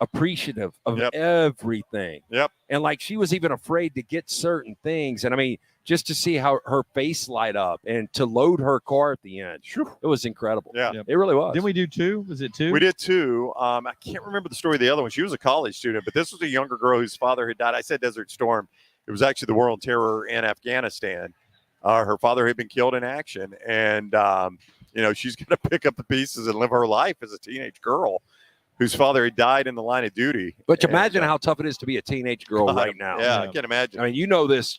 appreciative of everything. Yep. And like she was even afraid to get certain things. And I mean, just to see how her face light up and to load her car at the end, it was incredible. Yeah. Yep. It really was. Didn't we do two? Was it two? We did two. I can't remember the story of the other one. She was a college student, but this was a younger girl whose father had died. I said Desert Storm. It was actually the war on terror in Afghanistan. Her father had been killed in action, and she's going to pick up the pieces and live her life as a teenage girl whose father had died in the line of duty. But imagine how tough it is to be a teenage girl right now. Yeah, I can imagine. I mean, this,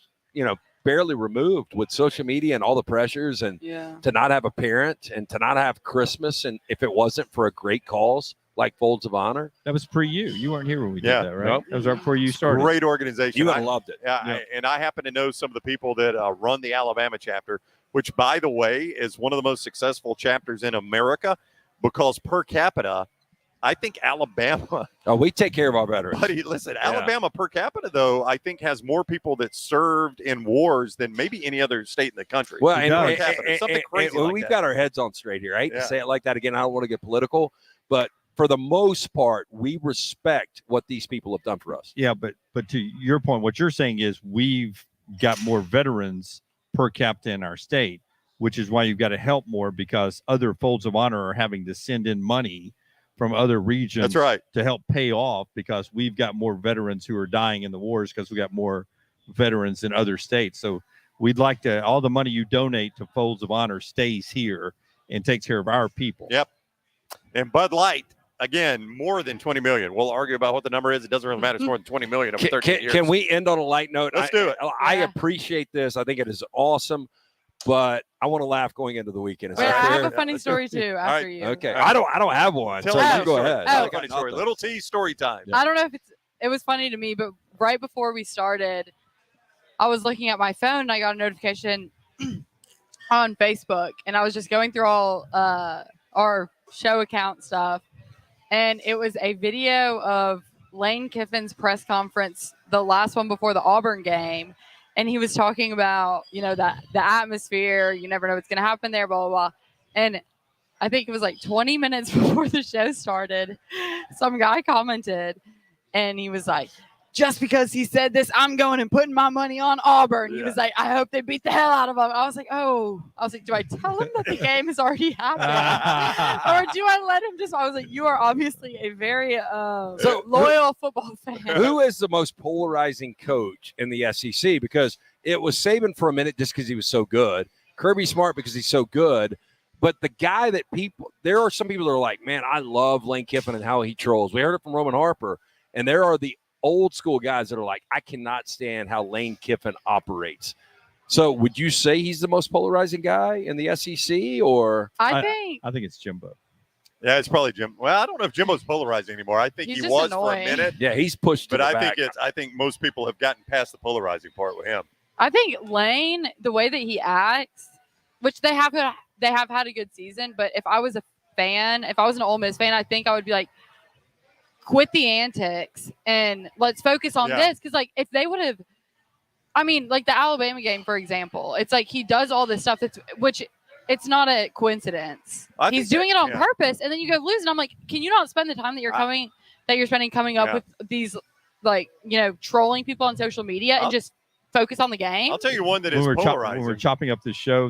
barely removed with social media and all the pressures, and to not have a parent and to not have Christmas, and if it wasn't for a great cause like Folds of Honor. That was pre you. You weren't here when we did Yeah. that, right? Nope. That was right before you started. Great organization. You would have loved it. Yeah, and I happen to know some of the people that run the Alabama chapter, which, by the way, is one of the most successful chapters in America because per capita, I think Alabama. Oh, we take care of our veterans. Buddy, listen, Alabama per capita, though, I think has more people that served in wars than maybe any other state in the country. Well, Per capita, something crazy like we've that. got our heads on straight here. I hate Yeah. to say it like that again. I don't want to get political, but for the most part, we respect what these people have done for us. Yeah, but to your point, what you're saying is we've got more veterans per capita in our state, which is why you've got to help more because other Folds of Honor are having to send in money from other regions. That's right. To help pay off because we've got more veterans who are dying in the wars because we got more veterans in other states. So we'd like to, all the money you donate to Folds of Honor stays here and takes care of our people. Yep. And Bud Light, again, more than 20 million. We'll argue about what the number is. It doesn't really matter. It's more than 20 million over 13 years. Can we end on a light note? Let's do it. I Yeah. appreciate this. I think it is awesome, but I want to laugh going into the weekend. Is Wait, that I fair? have a funny story too after right. you. Okay. All right. I don't have one. Tell So us you your go story. ahead. Tell Oh. a funny story. Little T story time. I don't know if it was funny to me, but right before we started, I was looking at my phone and I got a notification on Facebook, and I was just going through all our show account stuff, and it was a video of Lane Kiffin's press conference, the last one before the Auburn game, and he was talking about the atmosphere. You never know what's going to happen there, blah blah blah, and I think it was like 20 minutes before the show started, some guy commented, and he was like, just because he said this, I'm going and putting my money on Auburn. He was like, I hope they beat the hell out of them. I was like, do I tell him that the game has already happened? Or do I let him just, I was like, you are obviously a very loyal football fan. Who is the most polarizing coach in the SEC? Because it was Saban for a minute just because he was so good. Kirby Smart because he's so good. But the guy that there are some people that are like, man, I love Lane Kiffin and how he trolls. We heard it from Roman Harper. And there are the old school guys that are like, I cannot stand how Lane Kiffin operates. So would you say he's the most polarizing guy in the SEC, or? I think it's Jimbo. Yeah, it's probably Jim. Well, I don't know if Jimbo's polarizing anymore. I think he was annoying. for a minute. Yeah, he's pushed. But I think most people have gotten past the polarizing part with him. I think Lane, the way that he acts, which they have had a good season, but if I was a fan, if I was an Ole Miss fan, I think I would be like, quit the antics and let's focus on this. Because, like, if they would have, I mean, like the Alabama game, for example, it's like he does all this stuff which it's not a coincidence. He's doing it on purpose, and then you go lose. And I'm like, can you not spend the time that you're spending coming up with these, like, trolling people on social media and just focus on the game? I'll tell you one that is polarizing. When we're chopping up the show,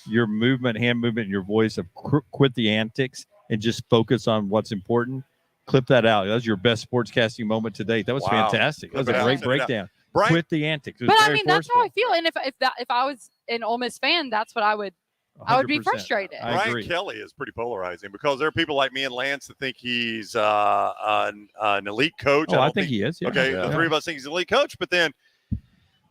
your movement, hand movement, and your voice of quit the antics and just focus on what's important. Clip that out. That was your best sportscasting moment to date. That was fantastic. That was a great breakdown. Quit the antics. But I mean, that's how I feel. And if I was an Ole Miss fan, that's what I would be frustrated. Brian Kelly is pretty polarizing because there are people like me and Lance that think he's an elite coach. I think he is. Yeah. Okay, the three of us think he's an elite coach, but then,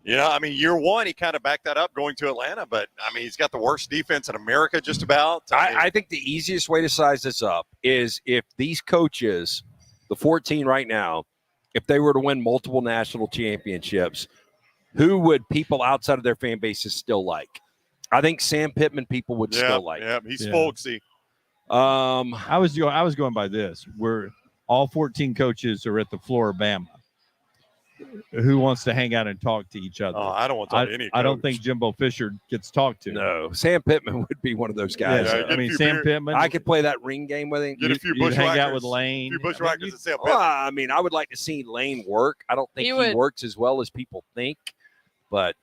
year one, he kind of backed that up going to Atlanta, but, he's got the worst defense in America just about. I think the easiest way to size this up is if these coaches, the 14 right now, if they were to win multiple national championships, who would people outside of their fan bases still like? I think Sam Pittman people would still like. Yeah, he's folksy. I was going by this, where all 14 coaches are at the Floribama. Who wants to hang out and talk to each other? I don't want to talk to any coach. I don't think Jimbo Fisher gets talked to. No, Sam Pittman would be one of those guys. Yeah, Sam Pittman. I could play that ring game with him. Get a few bush hang out with Lane. A few bush rockers and Sam Pittman. Well, I would like to see Lane work. I don't think he works as well as people think, but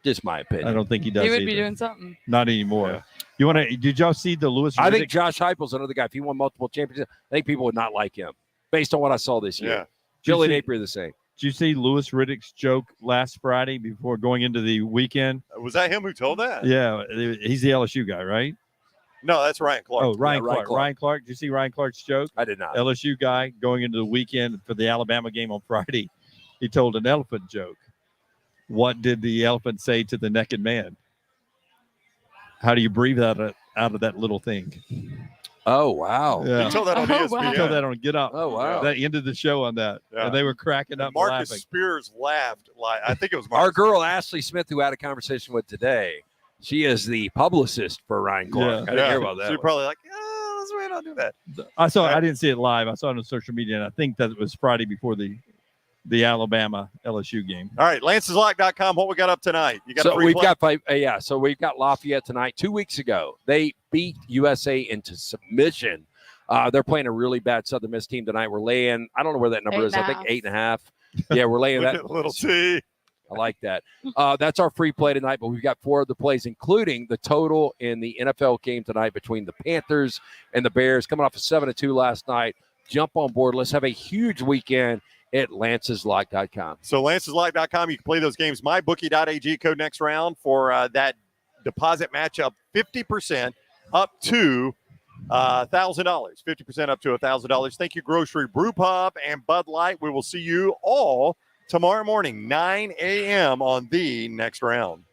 just my opinion. I don't think he does. He would be doing something. Not anymore. Yeah. Did y'all see the Lewis? I think Josh Heupel's another guy. If he won multiple championships, I think people would not like him based on what I saw this year. Yeah. Billy Napier the same. Did you see Louis Riddick's joke last Friday before going into the weekend? Was that him who told that? Yeah, he's the LSU guy, right? No, that's Ryan Clark. Oh, Ryan Clark. Ryan Clark. Did you see Ryan Clark's joke? I did not. LSU guy going into the weekend for the Alabama game on Friday. He told an elephant joke. What did the elephant say to the naked man? How do you breathe out of that little thing? Oh, wow. Yeah. He told that on ESPN. He told that on Get Up. Oh, wow. That ended the show on that. Yeah. And they were cracking up Marcus laughing. Spears laughed. I think it was Marcus Our girl, Ashley Smith, who I had a conversation with today, she is the publicist for Ryan Clark. I didn't hear about that. She's probably like, let's wait, I'll do that. I didn't see it live. I saw it on social media, and I think that it was Friday before the Alabama LSU game. All right, lanceslock.com. What we got up tonight? You got a free play? So we've got Lafayette tonight. 2 weeks ago, they beat USA into submission. They're playing a really bad Southern Miss team tonight. We're laying, I don't know where that number is. I think 8.5. Yeah, we're laying that. Little T. I like that. That's our free play tonight, but we've got 4 other plays, including the total in the NFL game tonight between the Panthers and the Bears, coming off a 7-2 last night. Jump on board. Let's have a huge weekend at lanceslock.com. So lanceslock.com, you can play those games. MyBookie.ag code NextRound for that deposit matchup, 50% up to $1,000. 50% up to $1,000. Thank you, Grocery Brewbup and Bud Light. We will see you all tomorrow morning, 9 a.m. on the Next Round.